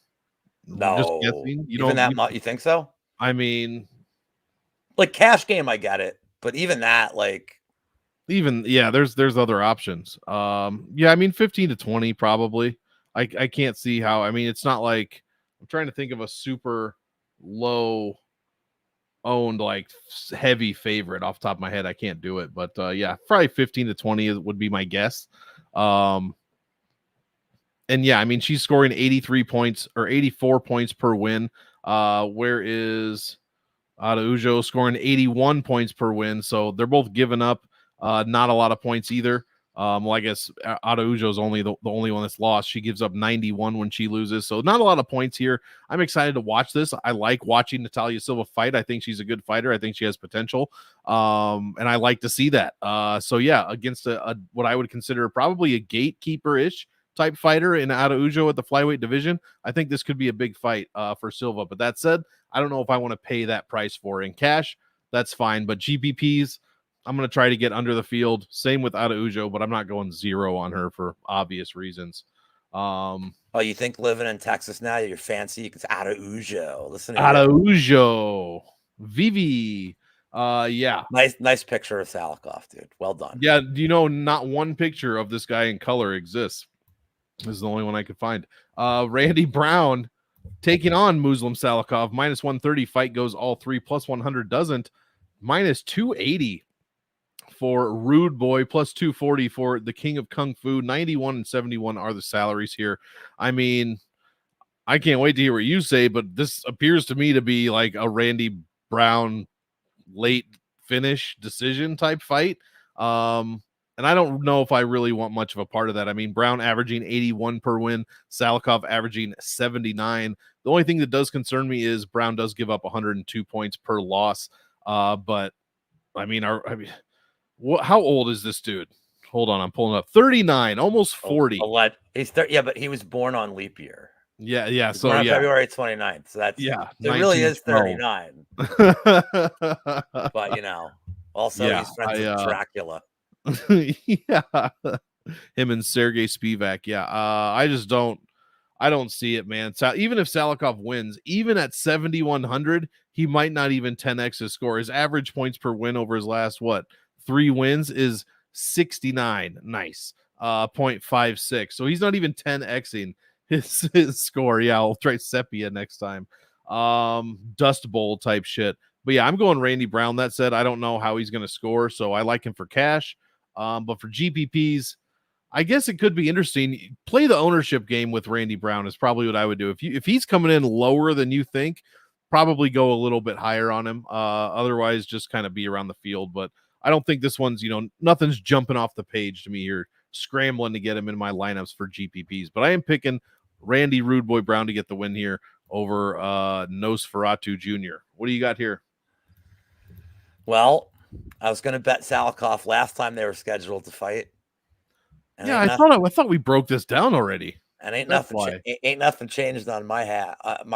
No, just guessing. You think so? I mean, like cash game, I get it, but even that, like, there's other options. I mean, 15 to 20 probably. I can't see how. I mean, it's not like I'm trying to think of a super low owned like heavy favorite off the top of my head. I can't do it, but probably 15 to 20 would be my guess. And yeah, I mean, she's scoring 83 points or 84 points per win. Where is Araujo scoring 81 points per win? So they're both giving up not a lot of points either. Well, I guess Araujo's only the only one that's lost. She gives up 91 when she loses, so not a lot of points here. I'm excited to watch this. I like watching Natalia Silva fight. I think she's a good fighter. I think she has potential, and I like to see that. So yeah, against a what I would consider probably a gatekeeper-ish type fighter in Araujo at the flyweight division, I think this could be a big fight for Silva. But that said, I don't know if I want to pay that price for her in cash. That's fine, but GPPs, I'm going to try to get under the field. Same with Araujo, but I'm not going 0 on her for obvious reasons. You think living in Texas now, you're fancy? You can say Araujo. Listen to Araujo. Vivi. Yeah. Nice picture of Salikov, dude. Well done. Yeah, not one picture of this guy in color exists. This is the only one I could find. Randy Brown taking on Muslim Salikov. -130. Fight goes all three. +100 doesn't. -280. for Rude Boy, +240 for the King of Kung Fu. 91 and 71 are the salaries here. I mean, I can't wait to hear what you say, but this appears to me to be like a Randy Brown late finish decision type fight. And I don't know if I really want much of a part of that. I mean, Brown averaging 81 per win, Salikov averaging 79. The only thing that does concern me is Brown does give up 102 points per loss. But I mean, how old is this dude? Hold on, I'm pulling up. 39, almost 40. He's but he was born on leap year. Yeah. So February 29th. So that's it really is 39. But also he's friends with Dracula. Yeah. Him and Sergey Spivak. Yeah. I don't see it, man. So even if Salikov wins, even at 7,100, he might not even 10x his score. His average points per win over his last 3 wins is 69. Nice. 0.56. So he's not even 10xing his score. Yeah, I'll try Sepia next time. Dust Bowl type shit. But yeah, I'm going Randy Brown. That said, I don't know how he's going to score, so I like him for cash. But for GPPs, I guess it could be interesting. Play the ownership game with Randy Brown is probably what I would do. If he's coming in lower than you think, probably go a little bit higher on him. Otherwise, just kind of be around the field. But I don't think this one's, nothing's jumping off the page to me here, scrambling to get him in my lineups for GPPs. But I am picking Randy Rude Boy Brown to get the win here over Nosferatu Jr. What do you got here? Well, I was going to bet Salikov last time they were scheduled to fight. And yeah, I thought we broke this down already. And ain't nothing changed on my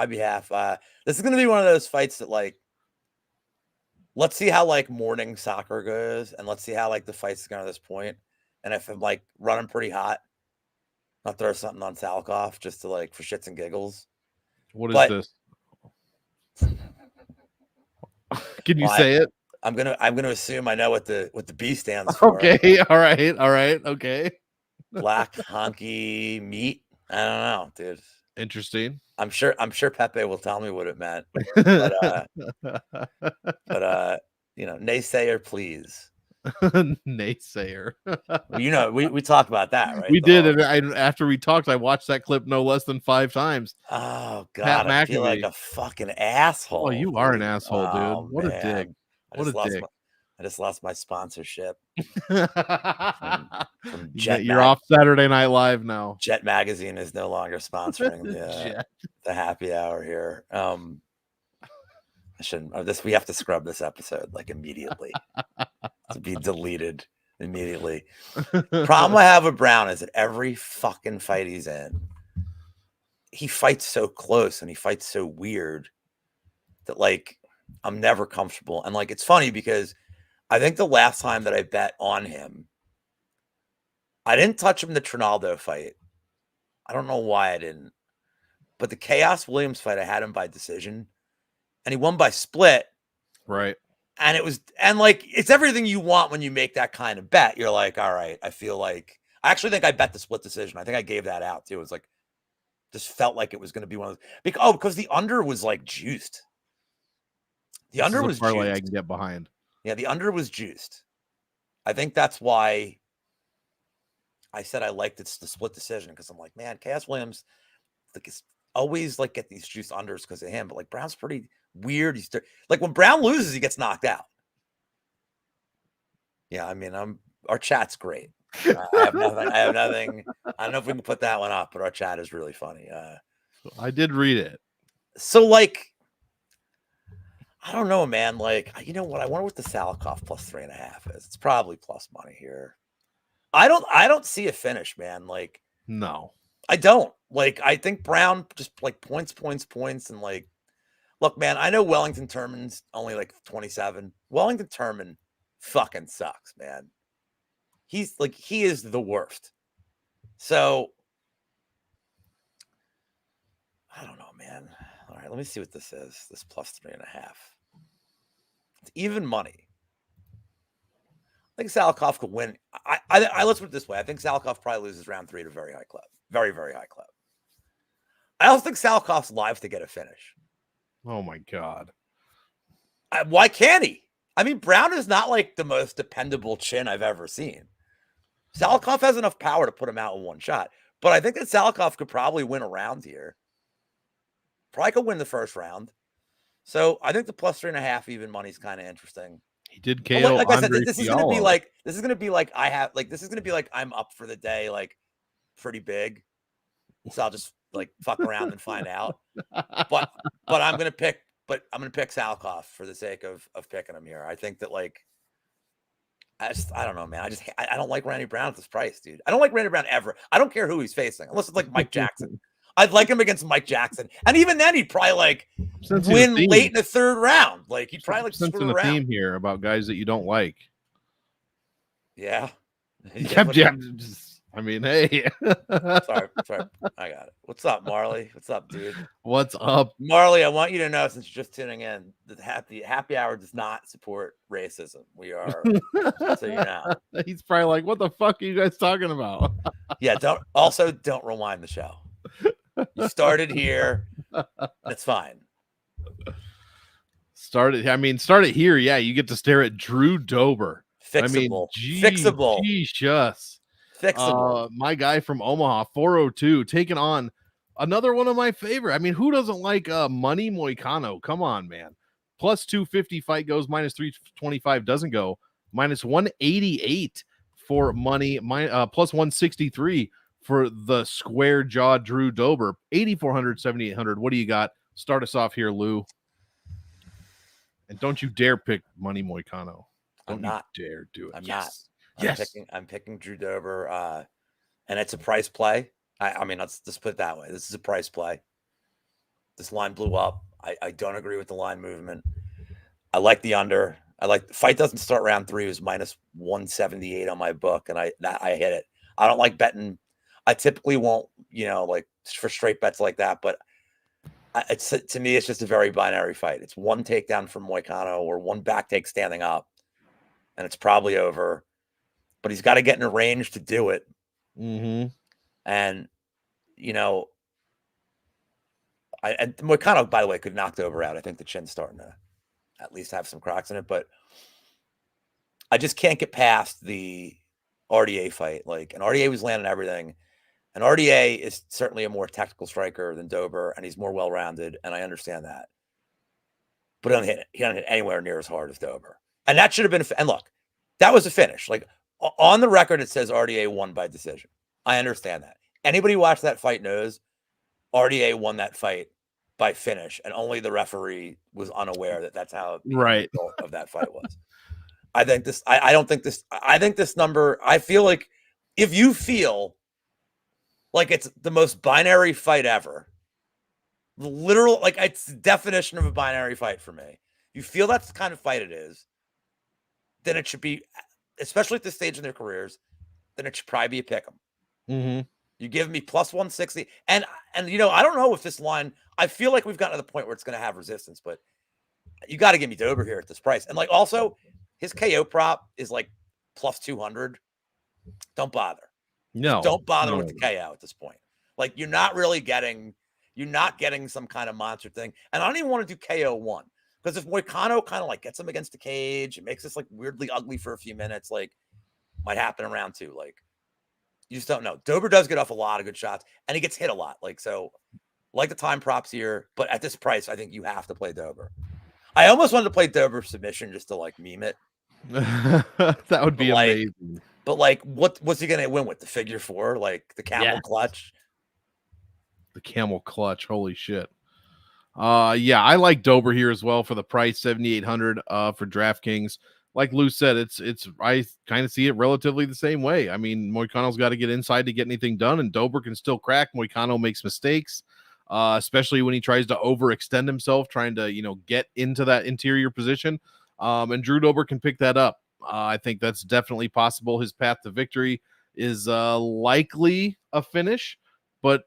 behalf. This is going to be one of those fights that, like, let's see how like morning soccer goes, and let's see how like the fight's going to this point. And if I'm like running pretty hot, I'll throw something on Salikoff just to like for shits and giggles. What is this? Can you say it? I'm gonna assume I know what the B stands for. Okay, all right, okay. Black honky meat. I don't know, dude. Interesting. I'm sure Pepe will tell me what it meant. But you know, naysayer, please. Naysayer. You know, we talked about that, right? We did, and after we talked, I watched that clip no less than 5 times. Oh Pat God, I McAfee. feel like a fucking asshole. Oh, you are an asshole, dude. Oh, What man. a dick. What a dick. I just lost my sponsorship. From You're off Saturday Night Live now. Jet Magazine is no longer sponsoring the happy hour here. I shouldn't. We have to scrub this episode like immediately to be deleted immediately. Problem I have with Brown is that every fucking fight he's in, he fights so close and he fights so weird that like I'm never comfortable. And like it's funny because I think the last time that I bet on him, I didn't touch him in the Trinaldo fight. I don't know why I didn't. But the Chaos Williams fight, I had him by decision. And he won by split. Right. And it's everything you want when you make that kind of bet. You're like, all right, I actually think I bet the split decision. I think I gave that out too. It was like, just felt like it was going to be one of those. Because the under was like juiced. The under was parlay juiced. I can get behind. Yeah, the under was juiced. I think that's why I said I liked the split decision, because I'm like, man, Chaos Williams like is always like get these juiced unders because of him, but like Brown's pretty weird. He's like when Brown loses, he gets knocked out. Yeah, I mean, our chat's great. I have nothing. I don't know if we can put that one up, but our chat is really funny. I did read it. So like, I don't know, man. Like, you know what? I wonder what the Salikoff plus 3.5 is. It's probably plus money here. I don't see a finish, man. Like, no, I don't. Like, I think Brown just like points, and like, look, man, I know Wellington Turman's only like 27. Wellington Turman fucking sucks, man. He is the worst. So I don't know, man. All right, let me see what this is. This plus 3.5. It's even money. I think Salikoff could win. I let's put it this way. I think Salikoff probably loses round 3 at a very high clip. Very, very high clip. I also think Salikoff's live to get a finish. Oh my God. Why can't he? I mean, Brown is not like the most dependable chin I've ever seen. Salikoff has enough power to put him out in one shot. But I think that Salikoff could probably win a round here. Probably could win the first round. So I think the plus 3.5 even money is kind of interesting. He did KO. Like I said, this is gonna be like I'm up for the day, like pretty big. So I'll just like fuck around and find out. But I'm gonna pick Salikoff for the sake of picking him here. I think that like I don't know, man. I don't like Randy Brown at this price, dude. I don't like Randy Brown ever. I don't care who he's facing, unless it's like Mike Jackson. I'd like him against Mike Jackson, and even then, he'd probably like win late in the third round. Like he'd probably like sensing a theme here about guys that you don't like. Yeah. I mean, hey. sorry, I got it. What's up, Marley? What's up, dude? What's up, Marley? I want you to know, since you're just tuning in, that happy hour does not support racism. We are, so you know. He's probably like, "What the fuck are you guys talking about?" Yeah. Don't rewind the show. You started here. That's fine. Start it here. Yeah, you get to stare at Drew Dober. Fixable. Fixable. Jesus. Fixable. My guy from Omaha, 402, taking on another one of my favorite. I mean, who doesn't like Money Moicano? Come on, man. Plus 250 fight goes, minus 325 doesn't go, minus 188 for Money, plus 163 for the square jaw Drew Dober. 8,400, 7,800. What do you got? Start us off here, Lou. And don't you dare pick Money Moicano. Don't you dare do it. I'm not. I'm picking Drew Dober, and it's a price play. I mean, let's just put it that way. This is a price play. This line blew up. I don't agree with the line movement. I like the under. I like the fight doesn't start round 3. It was minus 178 on my book, and I hit it. I don't like betting. I typically won't, like for straight bets like that, but it's to me, it's just a very binary fight. It's one takedown from Moicano or one back take standing up, and it's probably over. But he's got to get in a range to do it. Mm-hmm. And Moicano, by the way, could knock Dober out. I think the chin's starting to at least have some cracks in it, but I just can't get past the RDA fight. Like, and RDA was landing everything. And RDA is certainly a more tactical striker than Dober, and he's more well-rounded, and I understand that. But he don't hit anywhere near as hard as Dober. And that should have been, and look, that was a finish. Like, on the record, it says RDA won by decision. I understand that. Anybody who watched that fight knows RDA won that fight by finish, and only the referee was unaware that that's how the result of that fight was. I think this, I don't think this, I think this number, I feel like if you feel like it's the most binary fight ever, the literal, like it's the definition of a binary fight for me. You feel that's the kind of fight it is, then it should be, especially at this stage in their careers, then it should probably be a pick 'em. Mm-hmm. You give me plus 160. And I don't know if this line, I feel like we've gotten to the point where it's going to have resistance, but you got to give me Dober here at this price. And like also his KO prop is like plus 200. Don't bother. No, don't bother with the KO at this point. Like you're not getting some kind of monster thing. And I don't even want to do KO 1 because if Moicano kind of like gets him against the cage, it makes this like weirdly ugly for a few minutes, like might happen in round 2. Like, you just don't know. Dober does get off a lot of good shots, and he gets hit a lot. Like, so, like the time props here, but at this price, I think you have to play Dober. I almost wanted to play Dober submission just to, like, meme it. That would be amazing. But, like, what's he going to win with? The figure 4? Like, the camel clutch? The camel clutch. Holy shit. Yeah, I like Dober here as well for the price, $7,800 for DraftKings. Like Lou said, I kind of see it relatively the same way. I mean, Moicano's got to get inside to get anything done, and Dober can still crack. Moicano makes mistakes, especially when he tries to overextend himself, trying to, get into that interior position. And Drew Dober can pick that up. I think that's definitely possible. His path to victory is likely a finish, but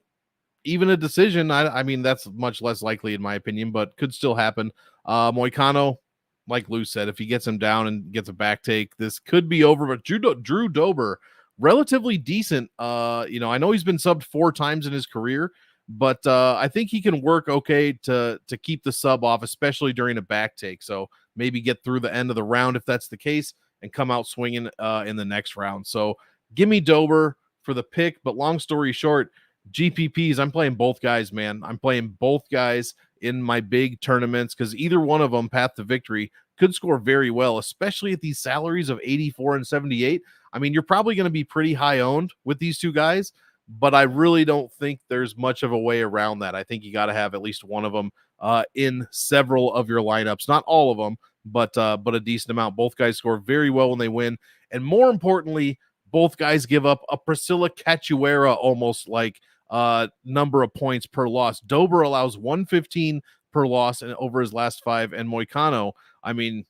even a decision, I mean, that's much less likely in my opinion, but could still happen. Moicano, like Lou said, if he gets him down and gets a back take, this could be over. But Drew Dober, relatively decent. I know he's been subbed 4 times in his career, but I think he can work okay to keep the sub off, especially during a back take. So maybe get through the end of the round if that's the case and come out swinging in the next round. So give me Dober for the pick. But long story short, GPPs, I'm playing both guys, man. I'm playing both guys in my big tournaments because either one of them, path to victory, could score very well, especially at these salaries of 84 and 78. I mean, you're probably going to be pretty high owned with these two guys, but I really don't think there's much of a way around that. I think you got to have at least one of them in several of your lineups, not all of them, but a decent amount. Both guys score very well when they win, and more importantly, both guys give up a Priscilla Cachoeira almost like number of points per loss. Dober allows 115 per loss and over his last 5, and Moicano, I mean,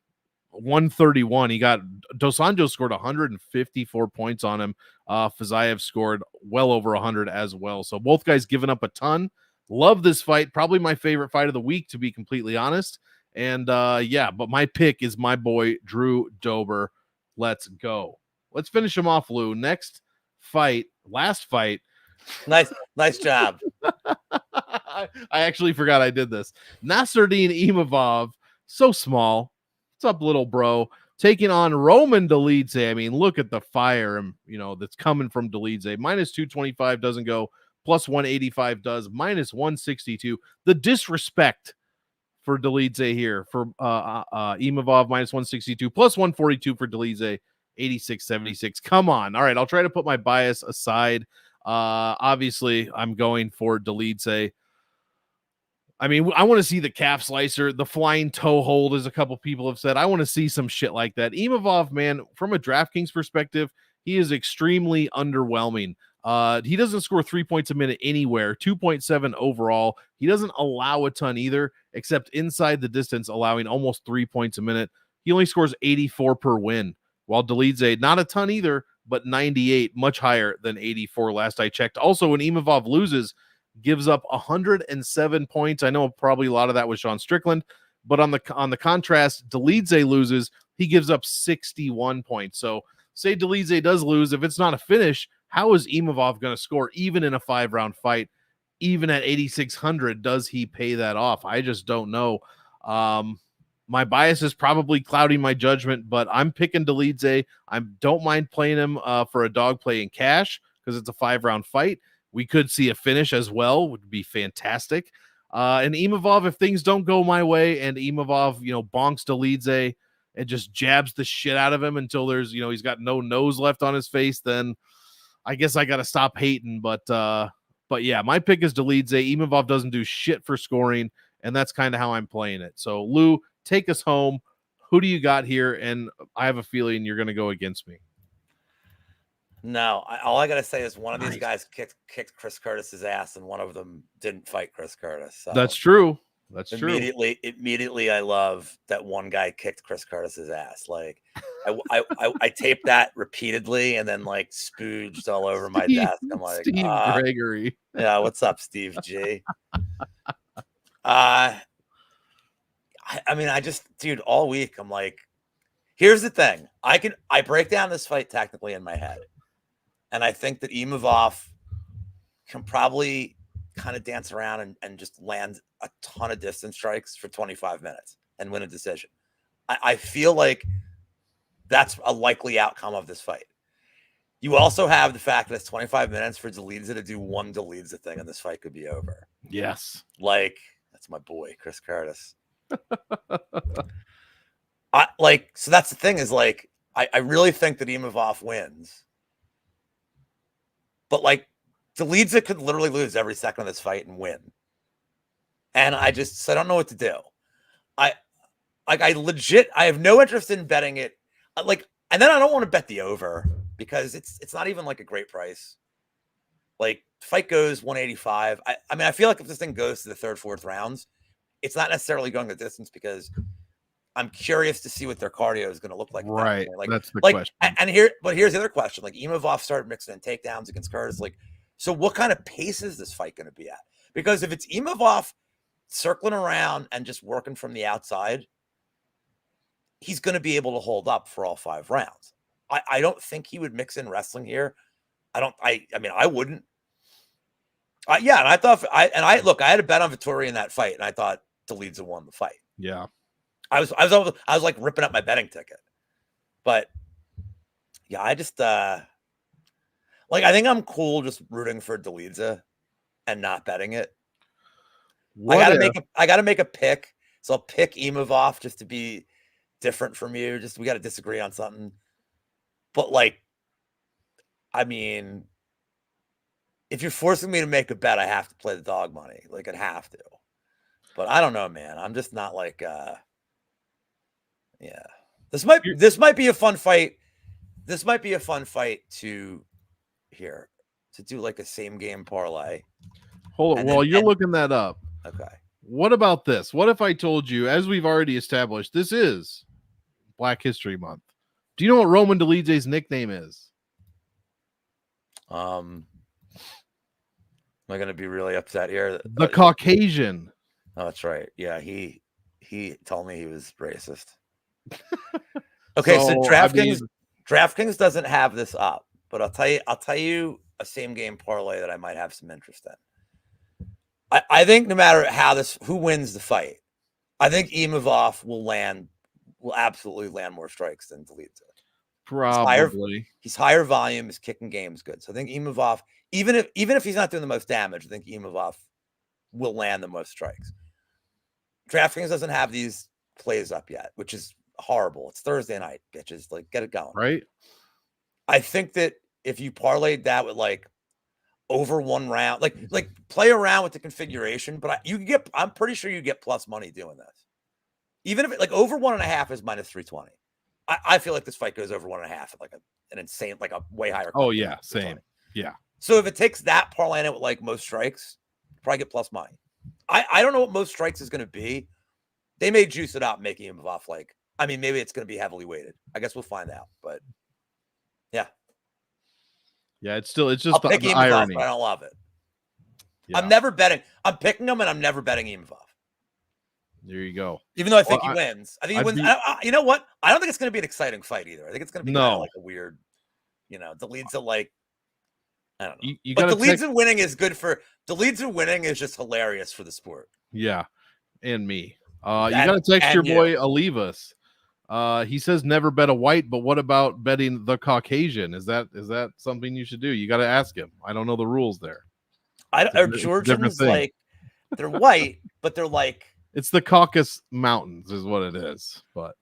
131. He got Dos Anjos scored 154 points on him. Fazayev scored well over 100 as well. So both guys giving up a ton. Love this fight. Probably my favorite fight of the week, to be completely honest. And but my pick is my boy Drew Dober. Let's go. Let's finish him off, Lou. Next fight, last fight. Nice job. I actually forgot I did this. Nasruddin Imavov, so small. What's up, little bro? Taking on Roman Dolidze. I mean, look at the fire, that's coming from Dolidze. Minus 225 doesn't go. Plus 185 does. Minus 162. The disrespect for Dolidze here for Imavov, minus 162. Plus 142 for Dolidze. 86.76. Come on. All right, I'll try to put my bias aside. Obviously, I'm going for Dolidze. I mean, I want to see the calf slicer, the flying toe hold, as a couple people have said. I want to see some shit like that. Imavov, man, from a DraftKings perspective, he is extremely underwhelming. He doesn't score 3 points a minute anywhere, 2.7 overall. He doesn't allow a ton either, except inside the distance, allowing almost 3 points a minute. he only scores 84 per win, while Dolidze, not a ton either, but 98, much higher than 84 last I checked. Also, when Imavov loses, gives up 107 points. I know probably a lot of that was Sean Strickland, but on the contrast, Dolidze loses, he gives up 61 points. So say Dolidze does lose, if it's not a finish, how is Imavov going to score even in a 5-round fight? Even at 8,600, does he pay that off? I just don't know. My bias is probably clouding my judgment, but I'm picking Dolidze. I don't mind playing him for a dog play in cash because it's a 5-round fight. We could see a finish as well, would be fantastic. And Imavov, if things don't go my way and Imavov, bonks Dolidze and just jabs the shit out of him until there's, he's got no nose left on his face, then I guess I got to stop hating. But yeah, my pick is Dolidze. Imavov doesn't do shit for scoring, and that's kind of how I'm playing it. So, Lou, take us home. Who do you got here? And I have a feeling you're going to go against me. No, all I got to say is one of these guys kicked Chris Curtis's ass, and one of them didn't fight Chris Curtis. So that's true. That's immediately, I love that one guy kicked Chris Curtis's ass. Like, I taped that repeatedly and then like spooged all over my desk. I'm like, Steve Gregory. Yeah, what's up, Steve G? I mean, dude, all week I'm like, here's the thing. I break down this fight technically in my head. And I think that Imavov can probably kind of dance around and just land a ton of distance strikes for 25 minutes and win a decision. I feel like that's a likely outcome of this fight. You also have the fact that it's 25 minutes for Dolidze to do one Dolidze thing and this fight could be over. Yes. Like, that's my boy, Chris Curtis. So that's the thing is like, I really think that Imavov wins. But like Dolidze could literally lose every second of this fight and win. And I don't know what to do. I have no interest in betting it. And then I don't want to bet the over because it's not even like a great price. Like fight goes 185. I mean, I feel like if this thing goes to the 3rd, 4th rounds, it's not necessarily going the distance because I'm curious to see what their cardio is going to look like. Right. Like, that's the question. But here's the other question. Like Imavov started mixing in takedowns against Curtis. Like, so what kind of pace is this fight going to be at? Because if it's Imavov circling around and just working from the outside, he's going to be able to hold up for all 5 rounds. I don't think he would mix in wrestling here. I mean, I wouldn't. Yeah. And I thought, I had a bet on Vettori in that fight and I thought Dolidze won the fight. Yeah. I was like ripping up my betting ticket, but yeah, I just I think I'm cool just rooting for Dolidze and not betting it. I gotta make a pick, so I'll pick Imavov just to be different from you. We got to disagree on something, but like, I mean, if you're forcing me to make a bet, I have to play the dog money. Like I'd have to, but I don't know, man. I'm just not like. Yeah, this might be a fun fight. This might be a fun fight to do like a same game parlay. Hold on, while you're looking that up. Okay. What about this? What if I told you, as we've already established, this is Black History Month. Do you know what Roman Dolidze's nickname is? Am I going to be really upset here? The Caucasian. Oh, that's right. Yeah, he told me he was racist. Okay, so DraftKings doesn't have this up, but I'll tell you a same game parlay that I might have some interest in. I think no matter who wins the fight, I think Imavov will absolutely land more strikes than Dolidze. Probably. He's higher volume, his kicking game is good. So I think Imavov, even if he's not doing the most damage, I think Imavov will land the most strikes. DraftKings doesn't have these plays up yet, which is horrible. It's Thursday night, bitches. Like, get it going. Right. I think that if you parlayed that with like over 1 round, like play around with the configuration, but I'm pretty sure you get plus money doing this. Even if it like over 1.5 is minus 320. I feel like this fight goes over 1.5 at like an insane, like a way higher. Oh yeah. Same. Yeah. So if it takes that parlay in it with like most strikes, probably get plus money. I don't know what most strikes is going to be. They may juice it up, making him off like I mean, maybe it's going to be heavily weighted. I guess we'll find out. But yeah, it's just I'll the pick Imavov, irony. but I don't love it. Yeah. I'm never betting. I'm picking him, and I'm never betting Imavov. There you go. Even though I think he wins. I think he wins. You know what? I don't think it's going to be an exciting fight either. I think it's going to be kind of like a weird, Dolidze like, I don't know. But Dolidze winning is good for Dolidze winning is just hilarious for the sport. Yeah, and me. You got to text your boy Olivas. He says never bet a white, but what about betting the Caucasian? Is that something you should do? You got to ask him. I don't know the rules there. Georgians like they're white, but they're like it's the Caucasus Mountains is what it is. But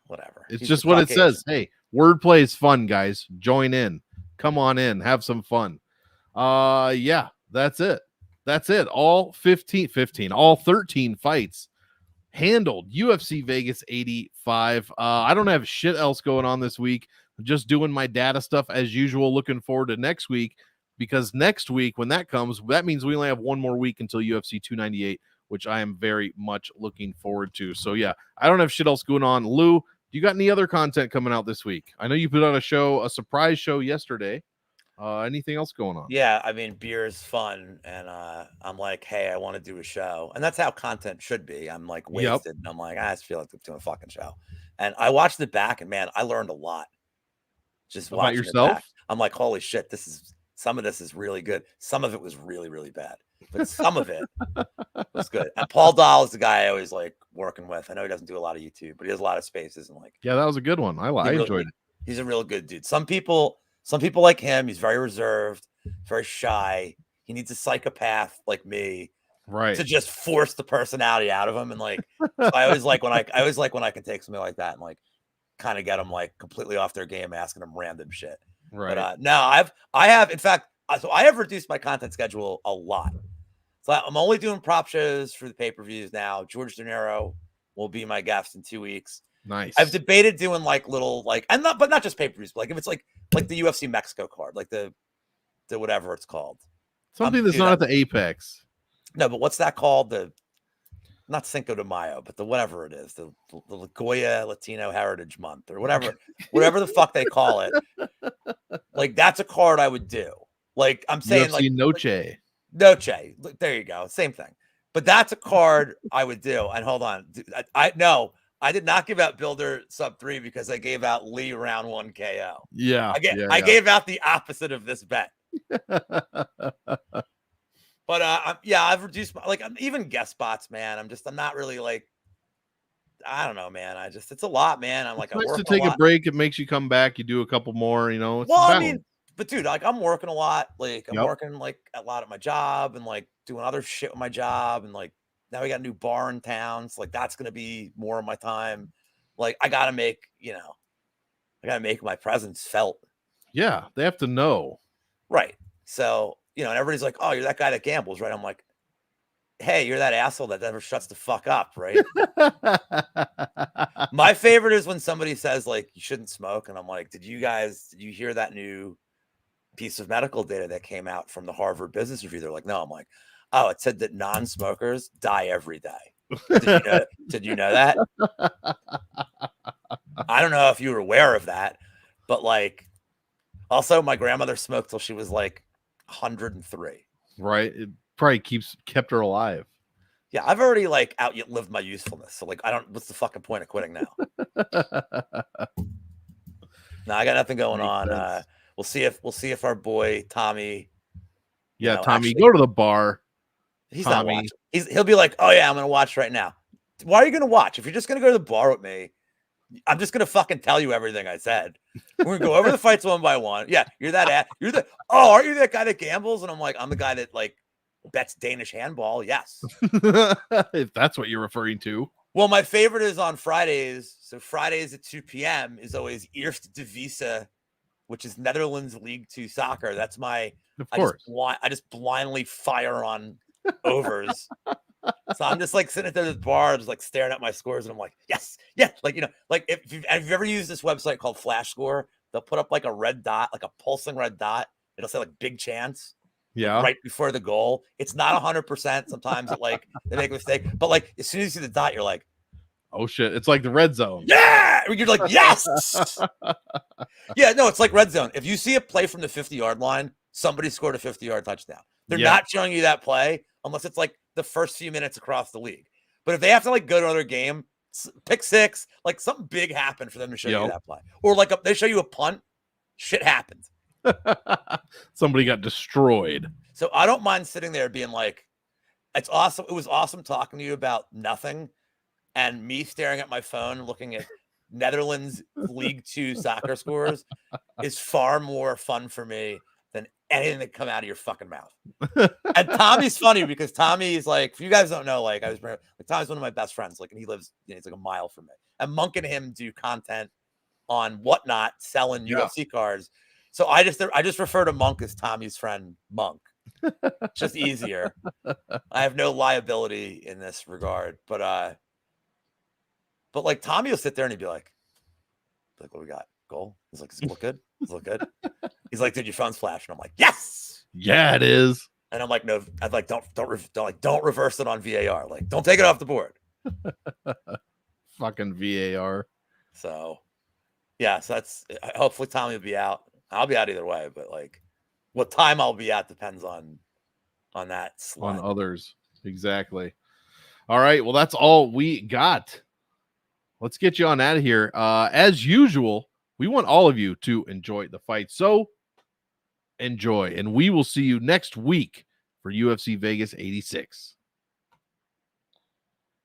whatever. It's just what it says. Hey, wordplay is fun, guys. Join in. Come on in. Have some fun. Yeah, that's it. All 13 fights handled. UFC Vegas 85. I don't have shit else going on this week. I'm just doing my data stuff as usual. Looking forward to next week, because next week when that comes, that means we only have one more week until UFC 298, which I am very much looking forward to. So yeah, I don't have shit else going on. Lou, do you got any other content coming out this week? I know you put on a surprise show yesterday. Anything else going on? Yeah, I mean, beer is fun, and I'm like, hey, I want to do a show, and that's how content should be. I'm like wasted, and I'm like, I just feel like I'm doing a fucking show, and I watched it back, and man, I learned a lot. Just watching yourself. It back. I'm like, holy shit, some of this is really good. Some of it was really, really bad, but some of it was good. And Paul Dahl is the guy I always like working with. I know he doesn't do a lot of YouTube, but he has a lot of spaces, and like, yeah, that was a good one. I enjoyed it. He's a real good dude. Some people like him. He's very reserved, very shy. He needs a psychopath like me, right, to just force the personality out of him. And like, so I always like when I can take something like that and like kind of get them like completely off their game, asking them random shit. Right. But no, I have in fact, so I have reduced my content schedule a lot. So I'm only doing prop shows for the pay-per-views now. George De Niro will be my guest in 2 weeks. Nice. I've debated doing like little like, and not just pay-per-views, but like if it's like the UFC Mexico card, like the whatever it's called, something that's not at the Apex. No, but what's that called? Not Cinco de Mayo, but the whatever it is, the Goya Latino Heritage Month or whatever the fuck they call it. Like that's a card I would do. Like I'm saying, UFC like Noche. There you go, same thing. But that's a card I would do. And hold on, I did not give out Builder sub 3 because I gave out Lee round 1 KO. Yeah. I gave out the opposite of this bet. But I've reduced I'm even guest spots, man. I'm not really like, I don't know, man. it's a lot, man. I'm like, it's nice to take a break. It makes you come back. You do a couple more, Well, I mean, but dude, like I'm working a lot. Like I'm working like a lot at my job and like doing other shit with my job. And like now we got a new bar in town. So like that's gonna be more of my time. Like I gotta make my presence felt. Yeah, they have to know. Right. So and everybody's like, oh, you're that guy that gambles, right? I'm like, hey, you're that asshole that never shuts the fuck up, right? My favorite is when somebody says, like, you shouldn't smoke. And I'm like, did you hear that new piece of medical data that came out from the Harvard Business Review? They're like, no. I'm like, oh, it said that non-smokers die every day. Did you know that? I don't know if you were aware of that, but like, also my grandmother smoked till she was like 103. Right. It probably kept her alive. Yeah, I've already like outlived my usefulness. So like what's the fucking point of quitting now? No, I got nothing going on. We'll see if our boy Tommy. Yeah, Tommy, actually, go to the bar. He's Tommy. Not watching. He'll be like, oh yeah, I'm gonna watch right now. Why are you gonna watch? If you're just gonna go to the bar with me, I'm just gonna fucking tell you everything I said. We're gonna go over the fights one by one. Yeah, aren't you that guy that gambles? And I'm like, I'm the guy that like bets Danish handball. Yes. If that's what you're referring to. Well, my favorite is on Fridays. So Fridays at 2 p.m. is always Eerste Divisie, which is Netherlands League 2 soccer. That's my, of course. I just blindly fire on overs. So I'm just like sitting at the bar, just like staring at my scores, and I'm like, yes. Like, like if you've ever used this website called Flash Score, they'll put up like a red dot, like a pulsing red dot. It'll say like big chance. Yeah. Right before the goal. It's not 100%. Sometimes they make a mistake, but like as soon as you see the dot, you're like, Oh shit! It's like the red zone. Yeah, you're like, yes. Yeah, no, it's like red zone. If you see a play from the 50-yard line, somebody scored a 50-yard touchdown. They're not showing you that play unless it's like the first few minutes across the league. But if they have to like go to another game, pick six, like something big happened for them to show you that play, or like they show you a punt, shit happened. Somebody got destroyed. So I don't mind sitting there being like, it's awesome. It was awesome talking to you about nothing. And me staring at my phone, looking at Netherlands League 2 soccer scores is far more fun for me than anything that come out of your fucking mouth. And Tommy's funny because Tommy's like, if you guys don't know, like Tommy's one of my best friends, like, and he lives, he's like a mile from me. And Monk and him do content on Whatnot, selling UFC cards. So I just refer to Monk as Tommy's friend, Monk. Just easier. I have no liability in this regard, but like Tommy will sit there and he'd be like, what do we got? Goal? He's like, does it look good? Does it look good? He's like, dude, your phone's flashing. I'm like, yes. Yeah, it is. And I'm like, no, I'd like, don't reverse it on VAR. Like, don't take it off the board. Fucking VAR. So yeah, so that's, hopefully Tommy will be out. I'll be out either way, but like what time I'll be out depends on that slot. On others. Exactly. All right. Well, that's all we got. Let's get you on out of here. As usual, we want all of you to enjoy the fight. So enjoy. And we will see you next week for UFC Vegas 86.